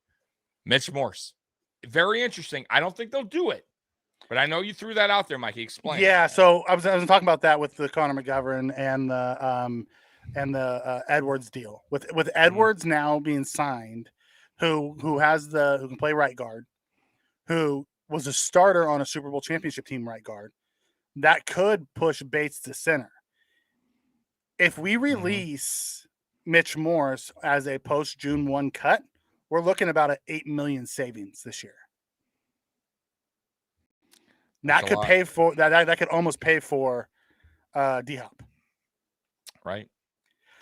Mitch Morse. Very interesting. I don't think they'll do it. But I know you threw that out there, Mikey. Explain. Yeah, so I was talking about that with the Connor McGovern and the Edwards deal. With Edwards now being signed, who can play right guard, who was a starter on a Super Bowl championship team right guard, that could push Bates to center. If we release Mitch Morse as a post June 1 cut, we're looking about an $8 million savings this year. That could pay for that could almost pay for D-Hop. Right.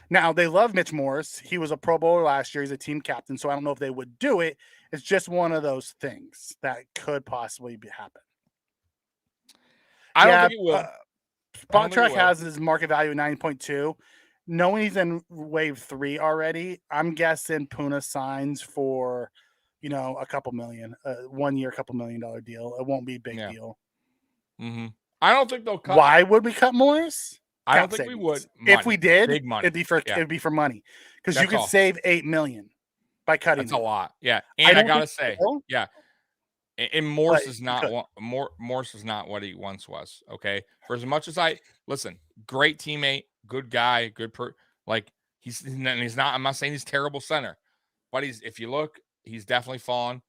Now, they love Mitch Morse. He was a Pro Bowler last year. He's a team captain, so I don't know if they would do it. It's just one of those things that could possibly happen. I don't think it will. Spot Track has his market value at 9.2. Knowing he's in wave 3 already, I'm guessing Poona signs for, a couple million, 1 year, $2 million deal. It won't be a big deal. Mm-hmm. I don't think they'll cut. Why would we cut Morris? I don't think we would. Money. If we did, big money. It'd be for money, because you could save $8 million by cutting. That's a lot. Yeah, and I gotta say, and Morse is not Morse is not what he once was. Okay, for as much as great teammate, good guy, he's not. I'm not saying he's terrible center, but if you look, he's definitely fallen.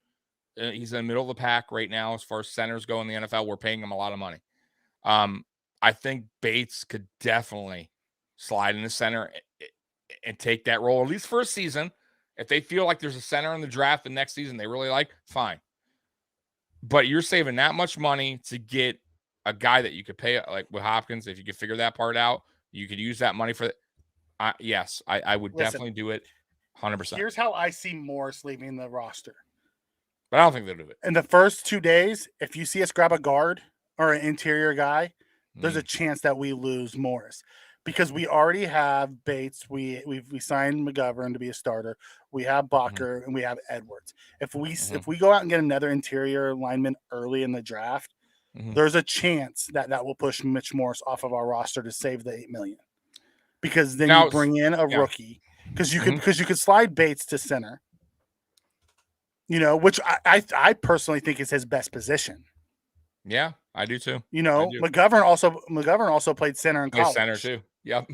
He's in the middle of the pack right now as far as centers go in the NFL. We're paying him a lot of money. I think Bates could definitely slide in the center and take that role, at least for a season. If they feel like there's a center in the draft the next season they really like, fine. But you're saving that much money to get a guy that you could pay, like with Hopkins. If you could figure that part out, you could use that money for that. Yes, I would definitely do it 100%. Here's how I see Morris leaving the roster. But I don't think they'll do it. In the first 2 days, if you see us grab a guard or an interior guy, there's a chance that we lose Morris because we already have Bates. We signed McGovern to be a starter. We have Bacher and we have Edwards. If we go out and get another interior lineman early in the draft, there's a chance that will push Mitch Morris off of our roster to save the $8 million. Because then you bring in a rookie because you could slide Bates to center. Which I personally think is his best position. Yeah, I do too. McGovern also played center in college. Center too. Yep.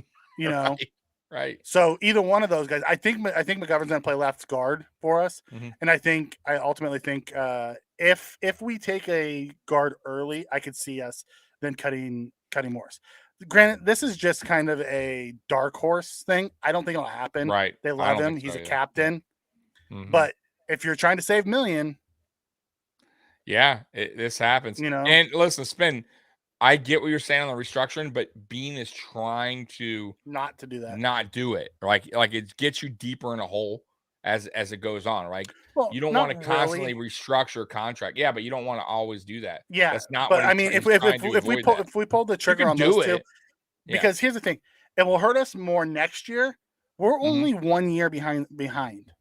Right. So either one of those guys, I think McGovern's going to play left guard for us, and I ultimately think if we take a guard early, I could see us then cutting Morris. Granted, this is just kind of a dark horse thing. I don't think it'll happen. Right. They love him. He's a captain. But if you're trying to save $1 million. Yeah, this happens. And listen, Spin, I get what you're saying on the restructuring, but Bean is trying to not to do that. Not do it. Like it gets you deeper in a hole as it goes on. Right. Well, you don't want to constantly restructure a contract. Yeah, but you don't want to always do that. Yeah. That's not but what I mean if we pull the trigger on those two, because here's the thing, it will hurt us more next year. We're only 1 year behind.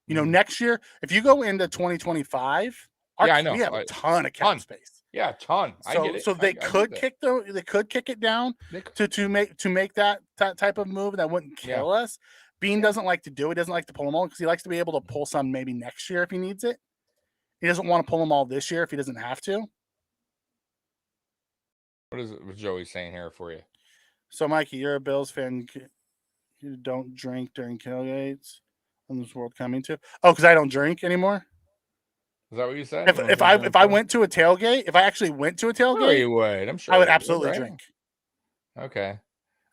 Next year, if you go into 2025, we have a ton of cap space. Yeah, a ton. So, I get it. So they could kick it down to make that type of move that wouldn't kill us. Bean doesn't like to do it. He doesn't like to pull them all because he likes to be able to pull some maybe next year if he needs it. He doesn't want to pull them all this year if he doesn't have to. What is it Joey's saying here for you? So, Mikey, you're a Bills fan. You don't drink during tailgates. On this world coming to? Oh, because I don't drink anymore. Is that what you said? If I went to a tailgate, if I actually went to a tailgate, you would. I'm sure I would absolutely drink. Okay.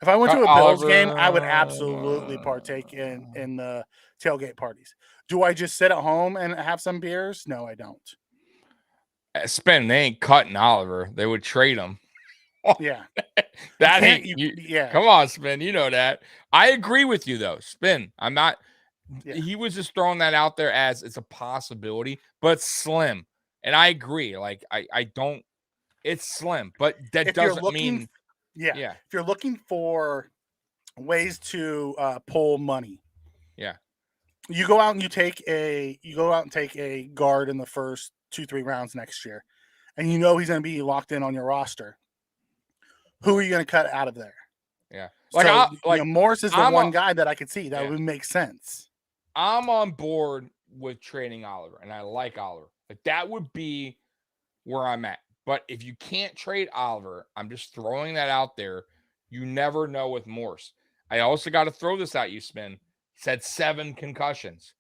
If I went to a Bills game, I would absolutely partake in the tailgate parties. Do I just sit at home and have some beers? No, I don't. Spin, they ain't cutting Oliver. They would trade him. Yeah. That ain't Come on, Spin. You know that. I agree with you though. Spin. I'm not. Yeah. He was just throwing that out there as it's a possibility, but slim. And I agree. Like I don't. It's slim, but that doesn't mean. Yeah. If you're looking for ways to pull money, you go out and take a guard in the first 2-3 rounds next year, and he's going to be locked in on your roster. Who are you going to cut out of there? Yeah, Morris is the one guy that I could see that would make sense. I'm on board with trading Oliver, and I like Oliver. Like that would be where I'm at. But if you can't trade Oliver, I'm just throwing that out there. You never know with Morse. I also got to throw this at you, Spin. He said 7 concussions,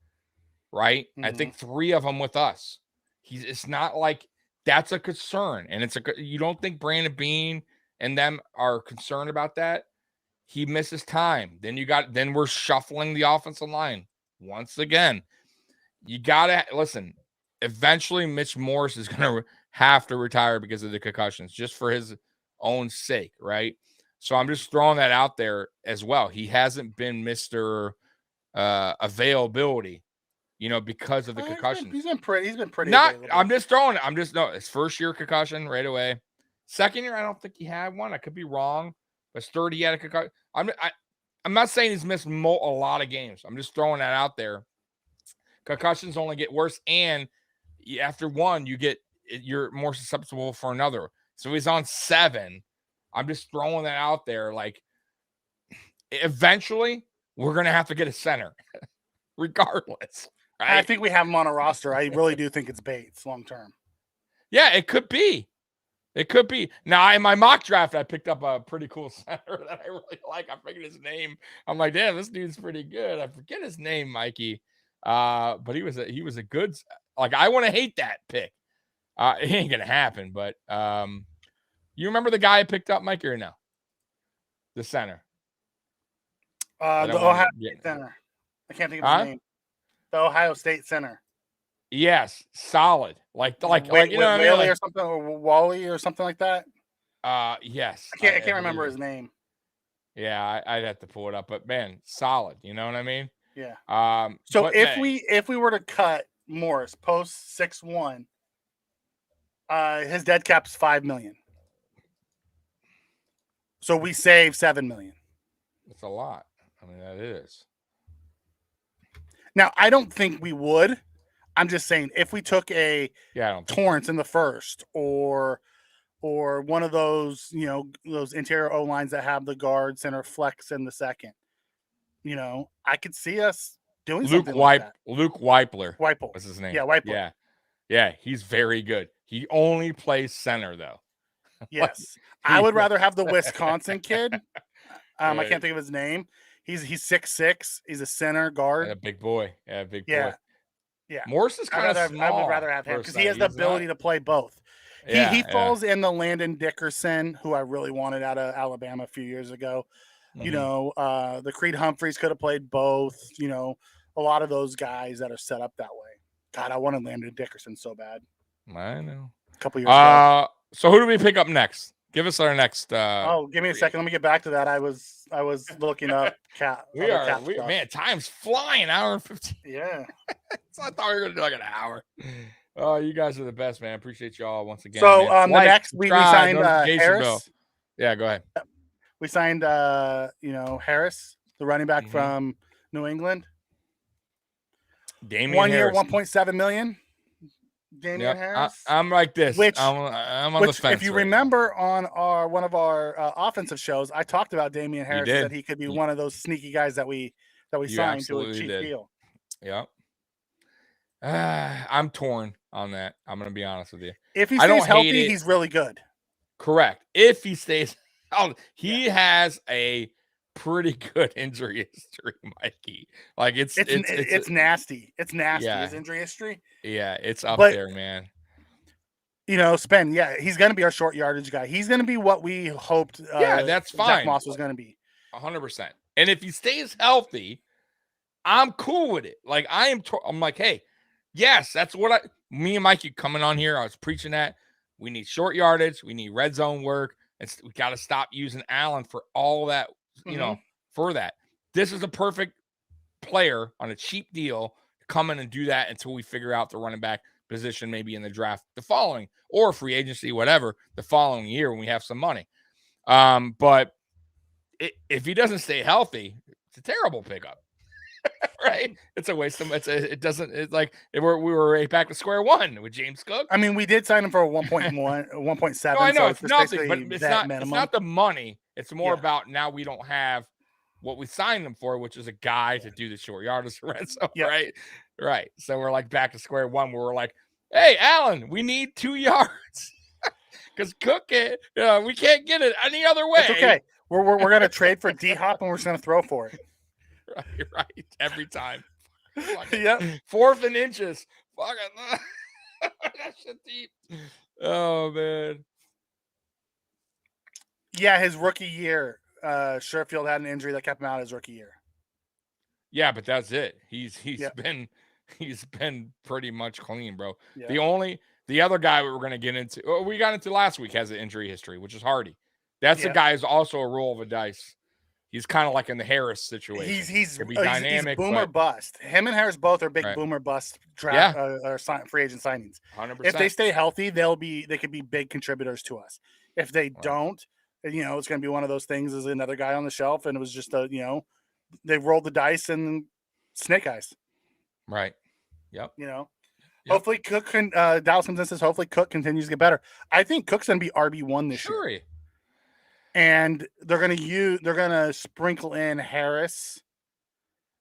right? I think 3 of them with us. It's not like that's a concern. And you don't think Brandon Bean and them are concerned about that? He misses time. Then we're shuffling the offensive line. Once again, you got to listen. Eventually, Mitch Morris is going to have to retire because of the concussions, just for his own sake, right? So I'm just throwing that out there as well. He hasn't been Mr. Availability, because of the concussions. He's been pretty. Not. Available. I'm just throwing it. His first year concussion right away. Second year, I don't think he had one. I could be wrong, but third he had a concussion. I'm not saying he's missed a lot of games. I'm just throwing that out there. Concussions only get worse, and after one, you're more susceptible for another. So he's on 7. I'm just throwing that out there. Like, eventually, we're gonna have to get a center, regardless. Right? I think we have him on a roster. I really do think it's Bates long term. Yeah, it could be. It could be. Now, in my mock draft, I picked up a pretty cool center that I really like. I forget his name. I'm like, damn, this dude's pretty good. I forget his name, Mikey. But he was a good. Like, I want to hate that pick. It ain't gonna happen. But you remember the guy I picked up, Mike, or no? The center. The Ohio State center. I can't think of his name. The Ohio State center. Yes, solid. Like you know what I mean? Whaley or something, or Wally or something like that. Yes. I can't remember his name. Yeah, I'd have to pull it up, but man, solid. You know what I mean? Yeah. So if we were to cut Morris post 6-1, his dead cap's $5 million. So we save $7 million. That's a lot. I mean, that is. Now, I don't think we would. I'm just saying, if we took a Torrance in the first, or one of those, those interior O lines that have the guard center flex in the second, I could see us doing something like that. Luke Weipler. Weipel. What's his name? Yeah, Weipel. Yeah, he's very good. He only plays center, though. Yes. I would rather have the Wisconsin kid. I can't think of his name. He's 6'6". He's a center guard. And a big boy. Yeah, big boy. Yeah. Morris is kind of small. I would rather have him because he has the ability to play both. He falls in the Landon Dickerson, who I really wanted out of Alabama a few years ago. Mm-hmm. The Creed Humphreys could have played both. A lot of those guys that are set up that way. God, I wanted Landon Dickerson so bad. I know. A couple years ago. So who do we pick up next? Give us our next. Give me a second. Let me get back to that. I was looking up cat. Man, time's flying. Hour and 15. Yeah. So I thought we were gonna do like an hour. Oh, you guys are the best, man. Appreciate y'all once again. So the next we signed Harris. Bill. Yeah, go ahead. We signed Harris, the running back from New England. Damian 1 year, Harris. $1.7 million. Damian Harris. I'm like this. I'm on the fence. If you remember on one of our offensive shows, I talked about Damian Harris, that he could be one of those sneaky guys that we signed to a cheap deal. Yeah. I'm torn on that. I'm going to be honest with you. If he stays healthy, he's really good. Correct. If he stays healthy, he has a pretty good injury history, Mikey. Like it's nasty. It's nasty. His injury history. Yeah, it's up there, man. Spen. Yeah, he's going to be our short yardage guy. He's going to be what we hoped. That's fine. Zach Moss was going to be 100%. And if he stays healthy, I'm cool with it. Like I'm like, hey, yes, that's what me and Mikey coming on here. I was preaching that we need short yardage. We need red zone work. We got to stop using Allen for all that. For that. This is a perfect player on a cheap deal to come in and do that until we figure out the running back position, maybe in the draft the following, or free agency, whatever, the following year when we have some money. But if he doesn't stay healthy, it's a terrible pickup. Right? It's a waste of we were right back to square one with James Cook. I mean, we did sign him for a 1.7. No, I know, so it's nothing, but it's not the money. It's more about now we don't have what we signed him for, which is a guy to do the short yardage red zone, right? Right. So we're like back to square one where we're like, hey, Allen, we need 2 yards. Because Cook, we can't get it any other way. It's okay. We're going to trade for D-Hop and we're just going to throw for it. Right. Every time. Yep. 4th and inches. Fucking that shit deep. Oh, man. Yeah, his rookie year, Sherfield had an injury that kept him out his rookie year. Yeah, but that's it. He's been pretty much clean, bro. Yeah. The other guy we were going to get into, we got into last week, has an injury history, which is Hardy. That's the guy who's also a roll of a dice. He's kind of like in the Harris situation. He's dynamic, boomer bust. Him and Harris both are big boomer bust draft or free agent signings. 100%. If they stay healthy, they could be big contributors to us. If they don't, it's going to be one of those things as another guy on the shelf, and it was just they rolled the dice and snake eyes. Right. Yep. Hopefully Cook can. Dallas comes in and says hopefully Cook continues to get better. I think Cook's going to be RB1 this year. And they're gonna sprinkle in Harris,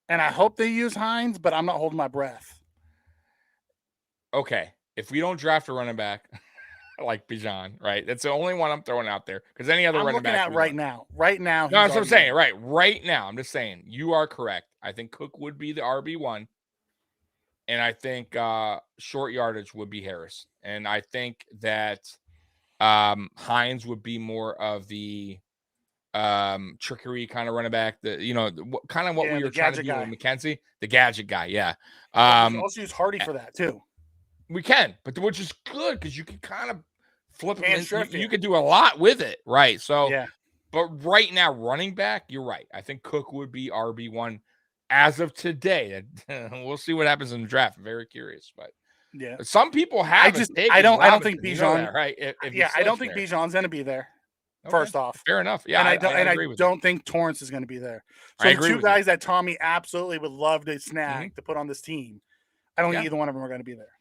and I hope they use Hines, but I'm not holding my breath. Okay, if we don't draft a running back like Bijan, right? That's the only one I'm throwing out there because any other running back right now. No, that's what I'm saying. Right now, I'm just saying you are correct. I think Cook would be the RB1. And I think short yardage would be Harris. And I think that Hines would be more of the trickery kind of running back. Kind of what we were trying to do with McKenzie, the gadget guy. Yeah. We also use Hardy for that too. We can, but which is good because you can kind of flip it. You can do a lot with it, right? So, yeah. But right now, running back, you're right. I think Cook would be RB1 as of today. We'll see what happens in the draft. I'm very curious, but yeah, some people have. I don't think Bijan. Right? I don't think Bijan's going to be there. Okay. First off, fair enough. Yeah, and I don't think Torrance is going to be there. So the two guys that Tommy absolutely would love to snag to put on this team, I don't think either one of them are going to be there.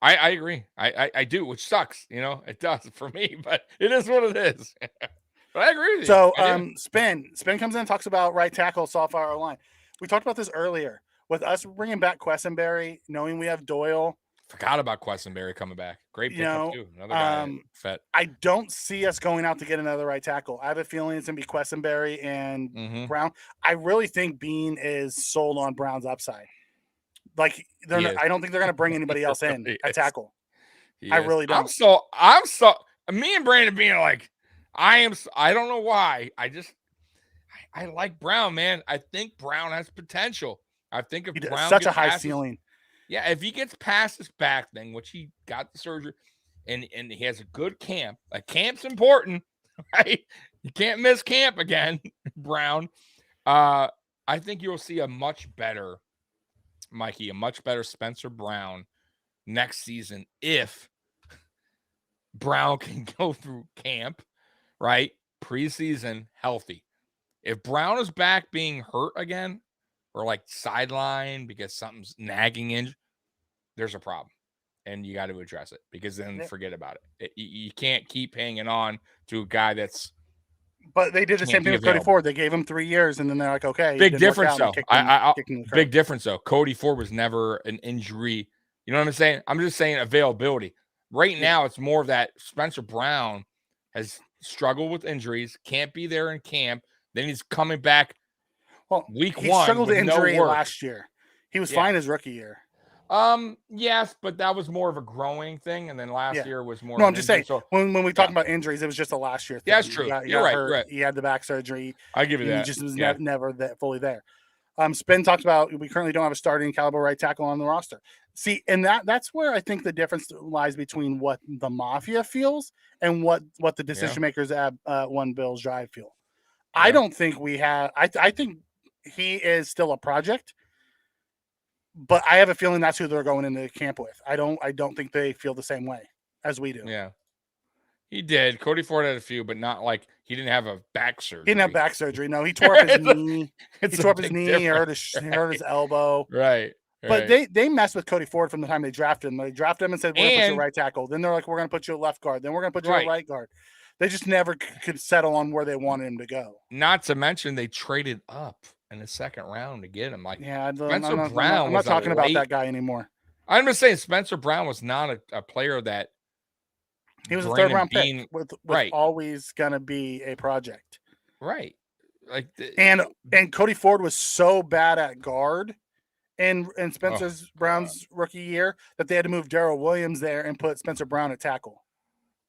I agree. I do, which sucks. It does for me, but it is what it is. But I agree with you. So, Spin comes in and talks about right tackle, soft fire line. We talked about this earlier with us bringing back Quessenberry, knowing we have Doyle. Forgot about Quessenberry coming back. Great pickup too. Another guy. Fet. I don't see us going out to get another right tackle. I have a feeling it's gonna be Quessenberry and Brown. I really think Bean is sold on Brown's upside. Like I don't think they're gonna bring anybody else in at tackle. I really don't. I'm so. Me and Brandon being like, I don't know why. I like Brown, man. I think Brown has potential. I think if Brown such a high ceiling. Yeah, if he gets past this back thing, which he got the surgery, and he has a good camp. Like camp's important, right? You can't miss camp again, Brown. I think you'll see a much better Spencer Brown next season if Brown can go through camp, right? Preseason healthy. If Brown is back being hurt again or like sidelined because something's nagging in, there's a problem. And you got to address it because then forget about it. You can't keep hanging on to a guy that's. But they did the same thing with Cody Ford. They gave him 3 years and then they're like, okay. Big difference though. Big difference though. Cody Ford was never an injury. You know what I'm saying? I'm just saying availability. Right now, it's more of that Spencer Brown has struggled with injuries, can't be there in camp. Then he's coming back week 1. He struggled with injury last year. He was fine his rookie year. Yes, but that was more of a growing thing, and then last year was more. No, I'm just saying. So, when we talk about injuries, it was just a last year thing. Yeah, that's true. You're right. He had the back surgery. I give you that. He just was never fully there. Spin talks about we currently don't have a starting caliber right tackle on the roster. See, and that's where I think the difference lies between what the Mafia feels and what the decision makers at One Bills Drive feel. Yeah. I don't think we have. I think he is still a project, but I have a feeling that's who they're going into camp with. I don't think they feel the same way as we do. Yeah, he did. Cody Ford had a few, but not like he didn't have a back surgery. He didn't have back surgery. No, he tore up his knee. He tore up his knee. He hurt his elbow. Right. But they messed with Cody Ford from the time they drafted him. They drafted him and said, we're going to put you right tackle. Then they're like, we're going to put you at left guard. Then we're going to put you at right guard. They just never could settle on where they wanted him to go. Not to mention they traded up in the second round to get him. Like Spencer Brown. I'm not talking about that guy anymore. I'm just saying Spencer Brown was not a player that he was a third round pick with always going to be a project. Right. Like and Cody Ford was so bad at guard in Spencer Brown's rookie year that they had to move Darrell Williams there and put Spencer Brown at tackle.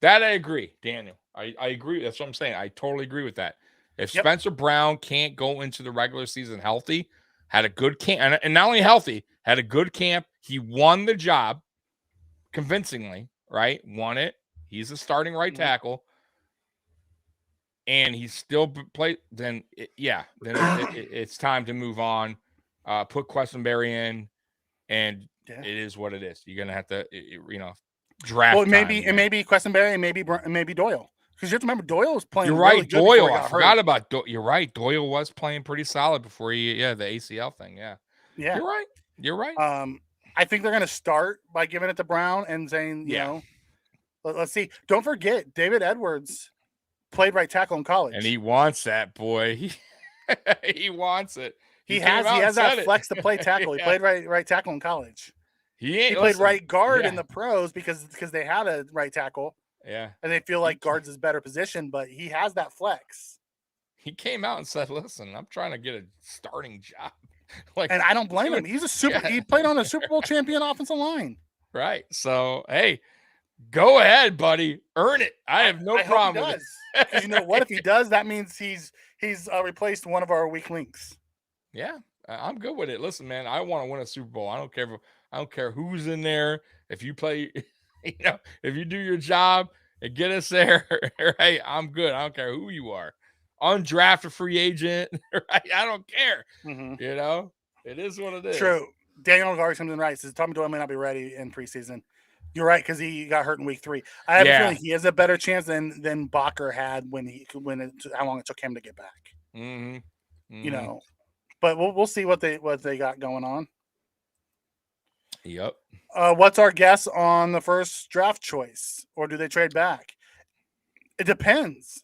That I agree, Daniel. I agree. That's what I'm saying. I totally agree with that. If Spencer Brown can't go into the regular season healthy, had a good camp, and not only healthy, had a good camp, he won the job convincingly, right? Won it. He's a starting right tackle, and he's still played. Then it's time to move on. Put Quessenberry in, and it is what it is. You're gonna have to, draft. Well, maybe Quessenberry, and maybe Doyle. Because you have to remember, Doyle was playing. You're right, really good Doyle. I forgot about Doyle. You're right. Doyle was playing pretty solid before the ACL thing. Yeah. You're right. I think they're gonna start by giving it to Brown and saying, you know, let's see. Don't forget, David Edwards played right tackle in college, and he wants that, boy. He wants it. He has that flex to play tackle. He played right tackle in college. He played right guard in the pros because they had a right tackle. Yeah. And they feel like guard's his better position, but he has that flex. He came out and said, listen, I'm trying to get a starting job. Like, And I don't blame him. He's he played on a Super Bowl champion offensive line. Right. So, hey, go ahead, buddy. Earn it. I have no problem hope he with does. it. Because you know what? If he does, that means he's replaced one of our weak links. Yeah, I'm good with it. Listen, man, I want to win a Super Bowl. I don't care who's in there. If you play, if you do your job and get us there, right? I'm good. I don't care who you are. Undrafted free agent, right? I don't care. Mm-hmm. It is what it is. True. Daniel Garza comes in right. Says Tommy Doyle may not be ready in preseason. You're right, because he got hurt in week 3. I have a feeling he has a better chance than Bacher had how long it took him to get back. Mm-hmm. But we'll see what they got going on. Yep. What's our guess on the first draft choice, or do they trade back? It depends.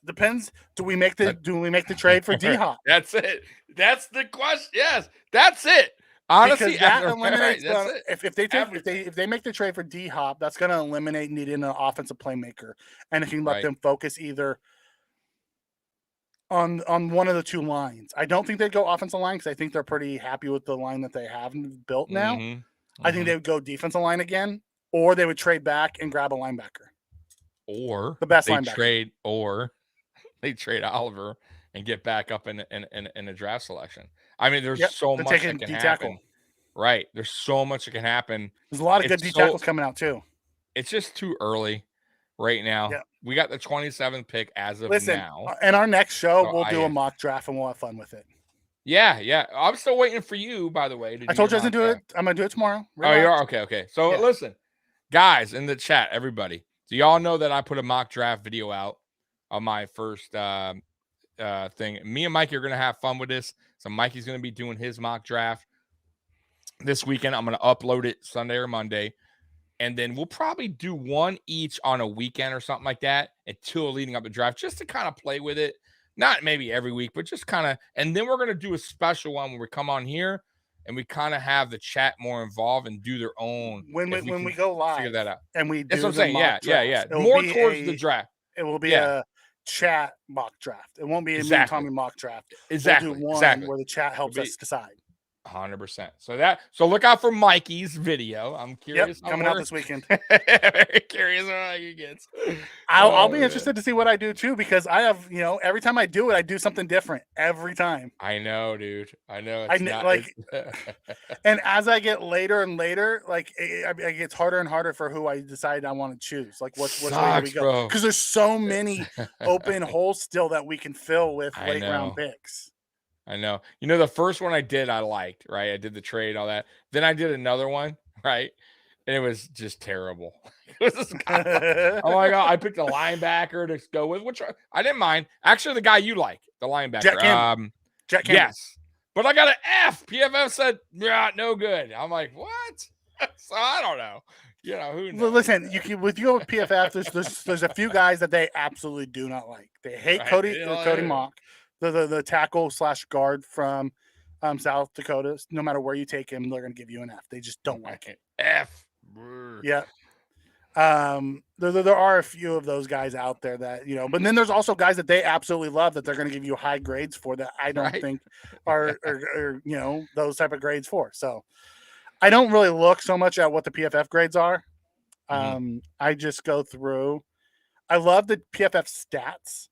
Do we make the trade for D-Hop? That's it. That's the question. Yes, that's it. Honestly, because that eliminates right, if they make the trade for D-Hop, that's going to eliminate needing an offensive playmaker, and if you let them focus either on one of the two lines. I don't think they'd go offensive line because I think they're pretty happy with the line that they have built now. I think they would go defensive line again, or they would trade back and grab a linebacker, or the best linebacker. They trade Oliver and get back up in a draft selection. I mean, there's so much that can happen. Right. There's so much that can happen. There's a lot of good D tackles coming out too. It's just too early right now. Yep. We got the 27th pick as of now. In our next show, we'll do a mock draft and we'll have fun with it. Yeah. I'm still waiting for you, by the way. I told you I was going to do it. I'm going to do it tomorrow. Relax. Oh, you are? Okay. So listen, guys in the chat, everybody. So y'all know that I put a mock draft video out on my first thing. Me and Mikey are going to have fun with this. So Mikey's going to be doing his mock draft this weekend. I'm going to upload it Sunday or Monday. And then we'll probably do one each on a weekend or something like that until leading up the draft, just to kind of play with it. Not maybe every week, but just kind of. And then we're going to do a special one where we come on here and we kind of have the chat more involved and do their own. When we go live. Figure that out. And we do That's what I'm saying. Yeah. It'll more towards the draft. It will be a chat mock draft. It won't be a me and Tommy mock draft. Exactly. We'll do one where the chat helps us decide. 100%. So look out for Mikey's video. I'm curious. Coming out this weekend. Very curious how he gets. I'll be interested to see what I do too, because I have, every time I do it, I do something different every time. I know, dude. I know. And as I get later and later, it gets harder and harder for who I decide I want to choose. Like which way do we go? Because there's so many open holes still that we can fill with late round picks. I know. The first one I did, I liked, right? I did the trade, all that. Then I did another one, right? And it was just terrible. It was this guy. Oh my God. I picked a linebacker to go with, which I didn't mind. Actually, the guy you like, the linebacker. Jack Campbell. Yes. But I got an F. PFF said, no good. I'm like, what? So I don't know. Who knows? Well, listen, you go with PFF, there's a few guys that they absolutely do not like. They hate Cody Mock. The tackle / guard from South Dakota. No matter where you take him, they're going to give you an F. They just don't like it. F. Yeah. There are a few of those guys out there that, but then there's also guys that they absolutely love that they're going to give you high grades for that I don't think are those type of grades for. So I don't really look so much at what the PFF grades are. I just go through. I love the PFF stats,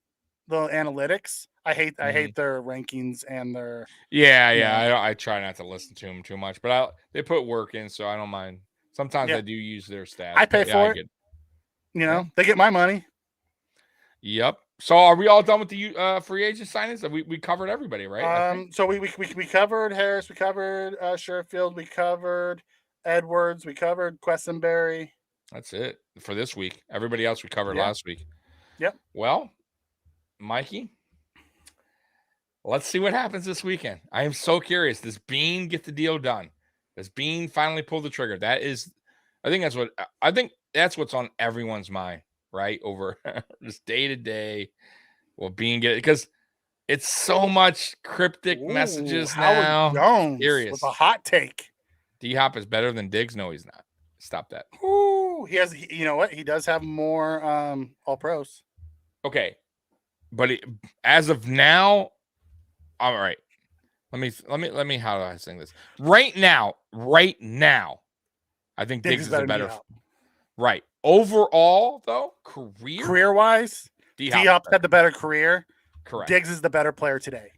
the analytics. I hate their rankings and their I try not to listen to them too much, but they put work in, so I don't mind. Sometimes I do use their stats. I pay for it. They get my money. Yep. So are we all done with the free agent signings? We covered everybody, right? So we covered Harris, we covered Sherfield, we covered Edwards, we covered Questenberry. That's it for this week. Everybody else we covered last week. Yep. Well, Mikey, let's see what happens this weekend. I am so curious. Does Bean get the deal done? Does Bean finally pull the trigger? I think that's what's on everyone's mind, right? Over just day to day. Will Bean get it? Because it's so much cryptic messages now. Jones Serious. With a hot take. D-Hop is better than Diggs. No, he's not. Stop that. Ooh, he has. You know what? He does have more all pros. Okay, but as of now, all right. Let me. How do I sing this? Right now, I think Diggs is a better. Right. Overall, though, career-wise, D-Hop had the better career. Correct. Diggs is the better player today.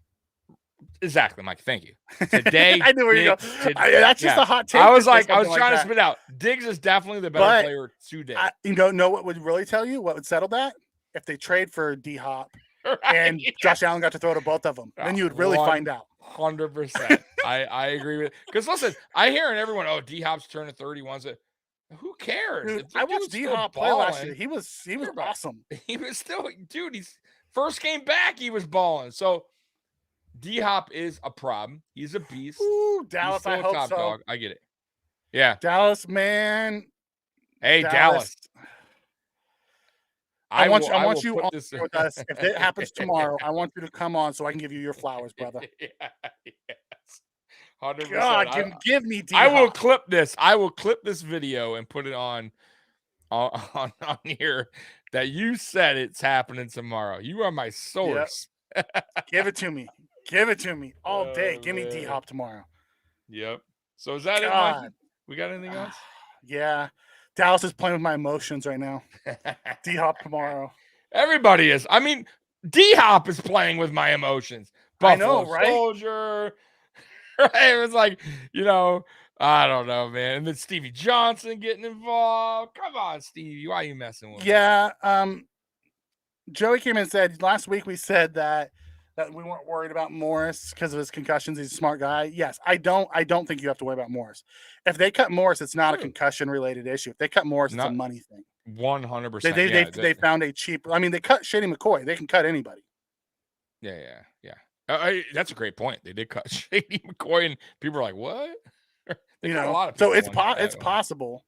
Exactly, Mike. Thank you. Today, I knew where you go. That's just a hot take. I was trying to spit out. Diggs is definitely the better player today. Know what would really tell you? What would settle that? If they trade for D-Hop and Josh Allen got to throw to both of them, then you would really find out. 100%. I agree with it. Because listen, I hear in everyone, D-Hop's turning 31. Who cares? Dude, I watched D-Hop play last year. He was awesome. He was still, dude, he's first game back, he was balling. So D-Hop is a problem. He's a beast. Ooh, Dallas, I hope so. Dog. I get it. Yeah. Dallas, man. Hey, Dallas. I want you on with us. If it happens tomorrow, I want you to come on so I can give you your flowers, brother. Yes. 100%. God, give me D-Hop. I will clip this. I will clip this video and put it on here that you said it's happening tomorrow. You are my source. Yep. Give it to me. Give it to me all day. Give me D-Hop tomorrow. Yep. So is that it, Mikey? We got anything else? Yeah. Dallas is playing with my emotions right now. D-Hop tomorrow. Everybody is. I mean, D-Hop is playing with my emotions. Buffalo I know, right? Soldier. Right? It was like, I don't know, man. And then Stevie Johnson getting involved. Come on, Stevie. Why are you messing with me? Yeah. Joey came in and said last week we said that we weren't worried about Morris because of his concussions. He's a smart guy. Yes, I don't think you have to worry about Morris. If they cut Morris, it's not a concussion related issue. If they cut Morris, it's a money thing. 100%. They found a cheap. I mean, they cut Shady McCoy. They can cut anybody. Yeah. That's a great point. They did cut Shady McCoy, and people are like, "What?" A lot of people. So it's possible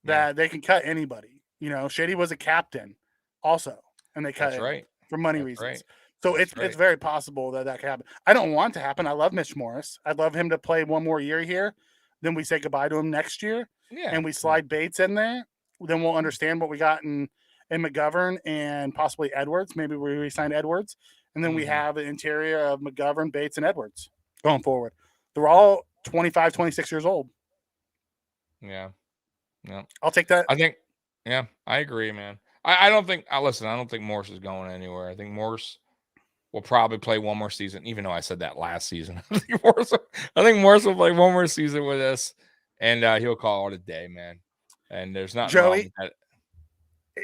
that they can cut anybody. Shady was a captain, also, and they cut him for money reasons. Right. So it's very possible that can happen. I don't want it to happen. I love Mitch Morris. I'd love him to play one more year here. Then we say goodbye to him next year. Yeah. And we slide Bates in there. Then we'll understand what we got in McGovern and possibly Edwards. Maybe we re-sign Edwards. And then we have an interior of McGovern, Bates, and Edwards going forward. They're all 25, 26 years old. Yeah. I'll take that. I agree, man. I don't think Morris is going anywhere. I think Morris will probably play one more season, even though I said that last season. I think Morris will play one more season with us, and he'll call it a day, man. And there's not Joey.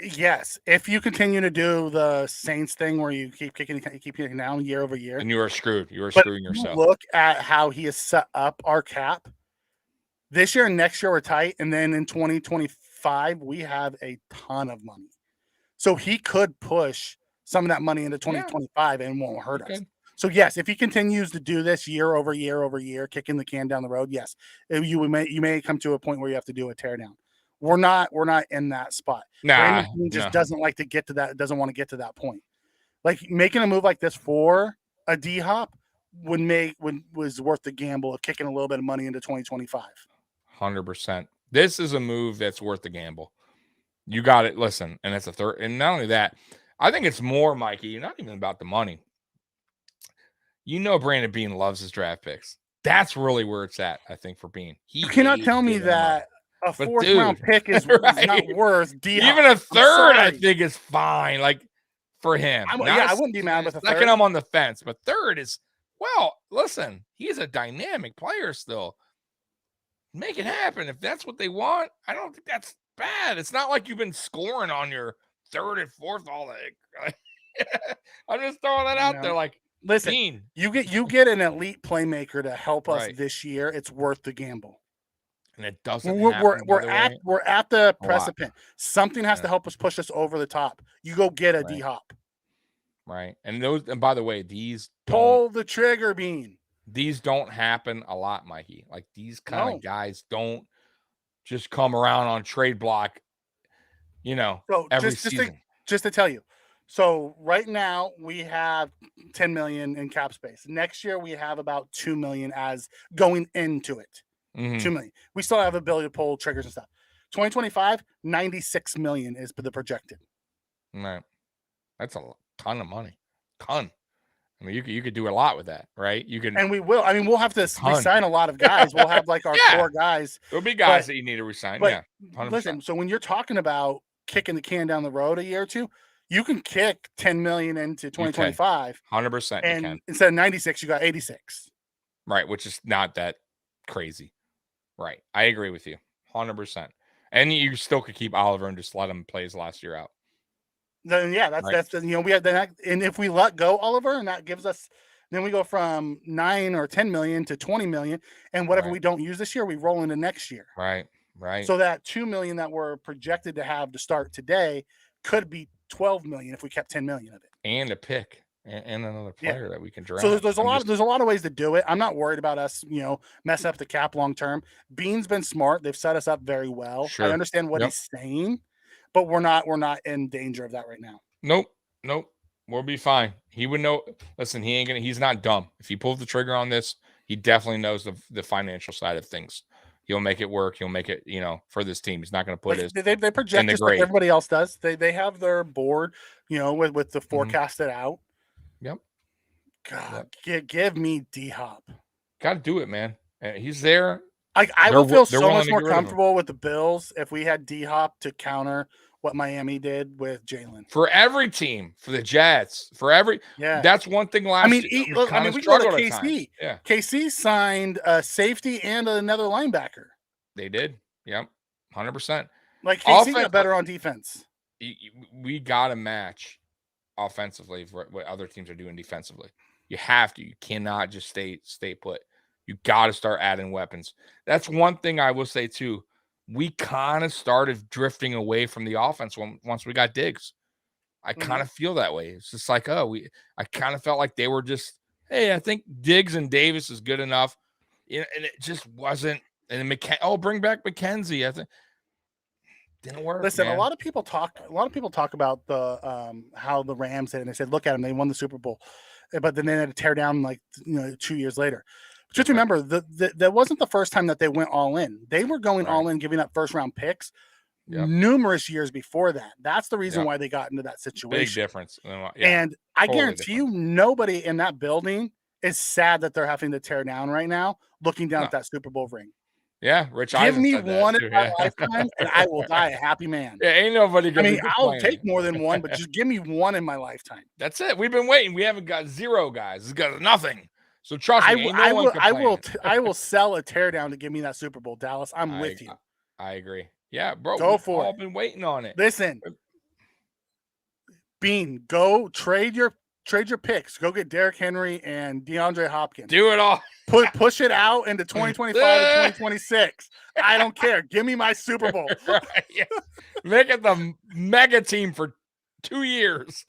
Yes, if you continue to do the Saints thing where you keep kicking down year over year, and you are screwed. You are screwing yourself. Look at how he has set up our cap. This year and next year we're tight, and then in 2025 we have a ton of money. So he could push some of that money into 2025 and won't hurt us. So yes, if he continues to do this year over year, kicking the can down the road, yes, you may come to a point where you have to do a tear down. We're not in that spot. Brandon just doesn't like to get to that. Doesn't want to get to that point. Like making a move like this for a D-Hop was worth the gamble of kicking a little bit of money into 2025. 100%. This is a move that's worth the gamble. You got it. Listen, and it's a third. And not only that, I think it's more, Mikey, not even about the money. Brandon Beane loves his draft picks. That's really where it's at, I think, for Beane. You cannot tell me that a fourth-round pick is not worth D-Hop. Even a third, I think, is fine. Like, for him. I wouldn't be mad with a third. Second, I'm on the fence. But third is, listen, he's a dynamic player still. Make it happen. If that's what they want, I don't think that's bad. It's not like you've been scoring on your third and fourth all day. I'm just throwing that out there. Like, listen, Beane. you get an elite playmaker to help us this year. It's worth the gamble. And it doesn't. We're at the precipice. Something has to help us push us over the top. You go get a D-Hop. Right. And by the way, these pull the trigger, Beane. These don't happen a lot, Mikey. Like these kind of guys don't just come around on trade block, every season. Just to tell you. So right now we have 10 million in cap space. Next year we have about 2 million as going into it. 2 million. We still have the ability to pull triggers and stuff. 2025, 96 million is the projected. Right. That's a ton of money. Ton. I mean, you could do a lot with that, right? You can, And we will. I mean, we'll have to ton. resign a lot of guys. We'll have like our Yeah. core guys. There'll be guys that you need to resign. But Yeah, 100%. listen, so when you're talking about kicking the can down the road a year or two, you can kick 10 million into 2025. 100%. You And can. instead of 96, you got 86. Right, which is not that crazy. Right. I agree with you. 100%. And you still could keep Oliver and just let him play his last year out. Then yeah, that's we had that, and if we let go Oliver, and that gives us, then we go from 9 or 10 million to 20 million, and whatever we don't use this year, we roll into next year. Right. So that 2 million that we're projected to have to start today could be 12 million if we kept 10 million of it, and a pick and another player that we can draft. So there's a lot of ways to do it. I'm not worried about us, messing up the cap long term. Bean's been smart. They've set us up very well. Sure. I understand what he's saying, but we're not in danger of that right now. Nope. We'll be fine. He would know. Listen, he's not dumb. If he pulls the trigger on this, he definitely knows the financial side of things. He'll make it work. He'll make it, for this team. He's not going to put they project just like everybody else does. They have their board, with the forecasted out. Yep. God, give me D-Hop. Got to do it, man. He's there. I will feel so much more comfortable with the Bills if we had D-Hop to counter what Miami did with Jalen. For every team, for the Jets, that's one thing last year. We go to KC. Yeah. KC signed a safety and another linebacker. They did. Yep. 100%. Like KC got better on defense. We got to match offensively for what other teams are doing defensively. You have to. You cannot just stay put. You got to start adding weapons. That's one thing I will say too. We kind of started drifting away from the offense once we got Diggs. I kind of feel that way. It's just like, I kind of felt like they were just, hey, I think Diggs and Davis is good enough. And it just wasn't. And bring back McKenzie. I think didn't work. Listen, man. a lot of people talk about the how the Rams did, and they said, look at them, they won the Super Bowl, but then they had to tear down 2 years later. Just remember, that wasn't the first time that they went all in. They were going all in, giving up first-round picks numerous years before that. That's the reason why they got into that situation. Big difference. And I guarantee you, nobody in that building is sad that they're having to tear down right now, looking down at that Super Bowl ring. Yeah, Rich. Give me one in my lifetime, and I will die a happy man. Yeah, ain't nobody gonna. I mean, I'll take more than one, but just give me one in my lifetime. That's it. We've been waiting. We haven't got 0 guys. It's got nothing. So trust me. I will sell a teardown to give me that Super Bowl, Dallas. I'm with you. I agree. Yeah, bro. Go for it. I've been waiting on it. Listen, Bean, go trade your picks. Go get Derrick Henry and DeAndre Hopkins. Do it all. Push it out into 2025 and 2026. I don't care. Give me my Super Bowl. Right, yeah. Make it the mega team for 2 years.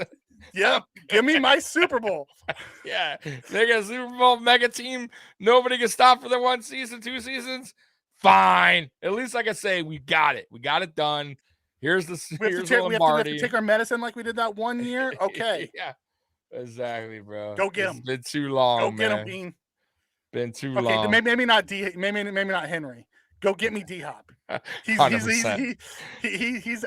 Yep. Give me my Super Bowl. Yeah. Make a Super Bowl mega team. Nobody can stop for the 1 season, 2 seasons. Fine. At least I can say we got it. We got it done. Here's the we have to take our medicine like we did that 1 year. Okay. Yeah. Exactly, bro. Go get him. It's been too long. Go get him, Bean. Been too long. Maybe not maybe not Henry. Go get me D-Hop. He's actually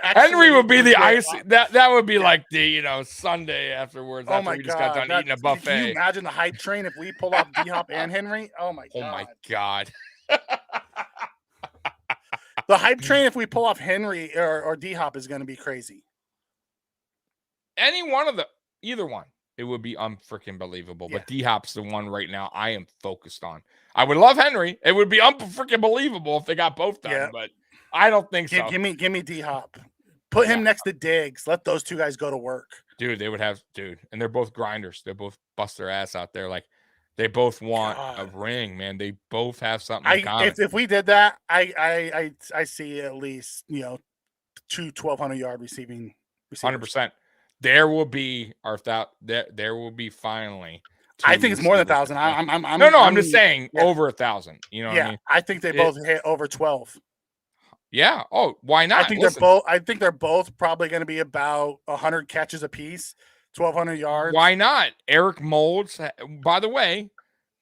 Henry would be the ice. That would be like the Sunday afterwards. Oh my we God! Just got done eating a buffet. Can you imagine the hype train if we pull off D-Hop and Henry? Oh my God! Oh my God! The hype train if we pull off Henry or D-Hop is going to be crazy. Either one. It would be unfreaking believable. But D-Hop's the one right now I am focused on. I would love Henry. It would be unfreaking believable if they got both done, but I don't think so. Give me D-Hop. Put him next to Diggs. Let those 2 guys go to work. Dude, they would have and they're both grinders. They both bust their ass out there. Like they both want a ring, man. They both have something in common. If we did that, I see at least 2 1,200-yard receiving. 100%. There will be there will be finally. I think it's more than 1,000. I'm just saying over 1,000. You know what I mean? I think they both hit over 12. Yeah. Oh, why not? I think they're both probably going to be about 100 catches apiece, 1,200 yards. Why not? Eric Moulds, by the way,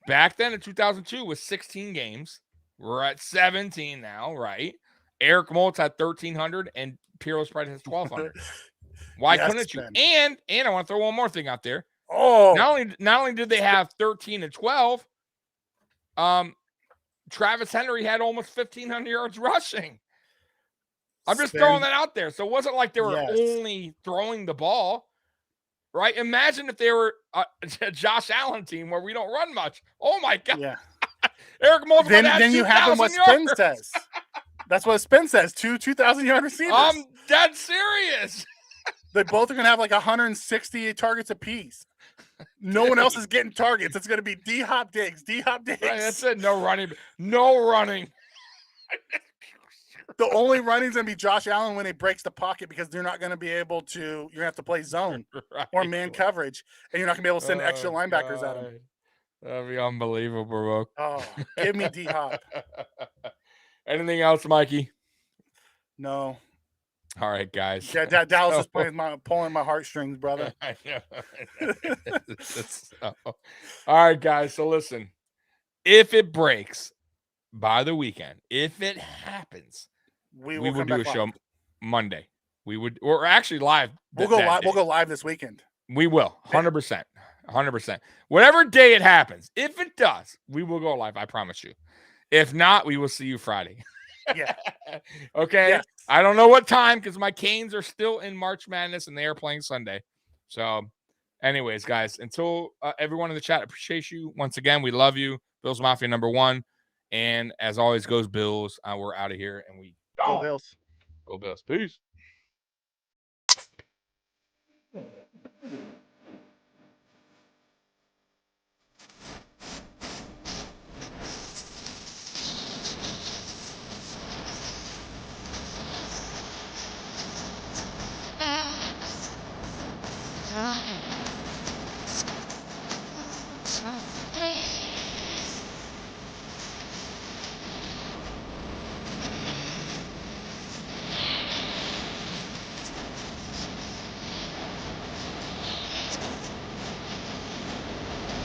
back then in 2002 was 16 games. We're at 17 now, right? Eric Moulds had 1,300 and Pirlo Sprite has 1,200. Why couldn't you? And I want to throw one more thing out there. Oh, Not only did they have 13 and 12, Travis Henry had almost 1,500 yards rushing. I'm just throwing that out there. So it wasn't like they were only throwing the ball, right? Imagine if they were a Josh Allen team where we don't run much. Oh my God. Yeah. Eric Moulton Then you have what Spin says. That's what Spin says. 2,000-yard receivers. I'm dead serious. They both are going to have like 160 targets apiece. No one else is getting targets. It's going to be D-Hop Diggs. D-Hop Diggs. Right, that's it. No running. No running. The only running is going to be Josh Allen when he breaks the pocket because they're not going to be able to. You're going to have to play zone or man coverage, and you're not going to be able to send extra linebackers at him. That'd be unbelievable, bro. Oh, give me D-Hop. Anything else, Mikey? No. All right, guys. Yeah, Dallas is pulling my heartstrings, brother. I know. All right, guys. So listen, if it breaks by the weekend, if it happens, we will do a show Monday. We're actually live. We'll go live. We'll go live this weekend. We will, 100%, 100%. Whatever day it happens, if it does, we will go live. I promise you. If not, we will see you Friday. Yeah. Okay. Yes. I don't know what time because my Canes are still in March Madness and they are playing Sunday. So, anyways, guys, until everyone in the chat appreciates you once again. We love you. Bills Mafia #1, and as always, goes Bills. We're out of here, and we go Bills. Go Bills. Peace.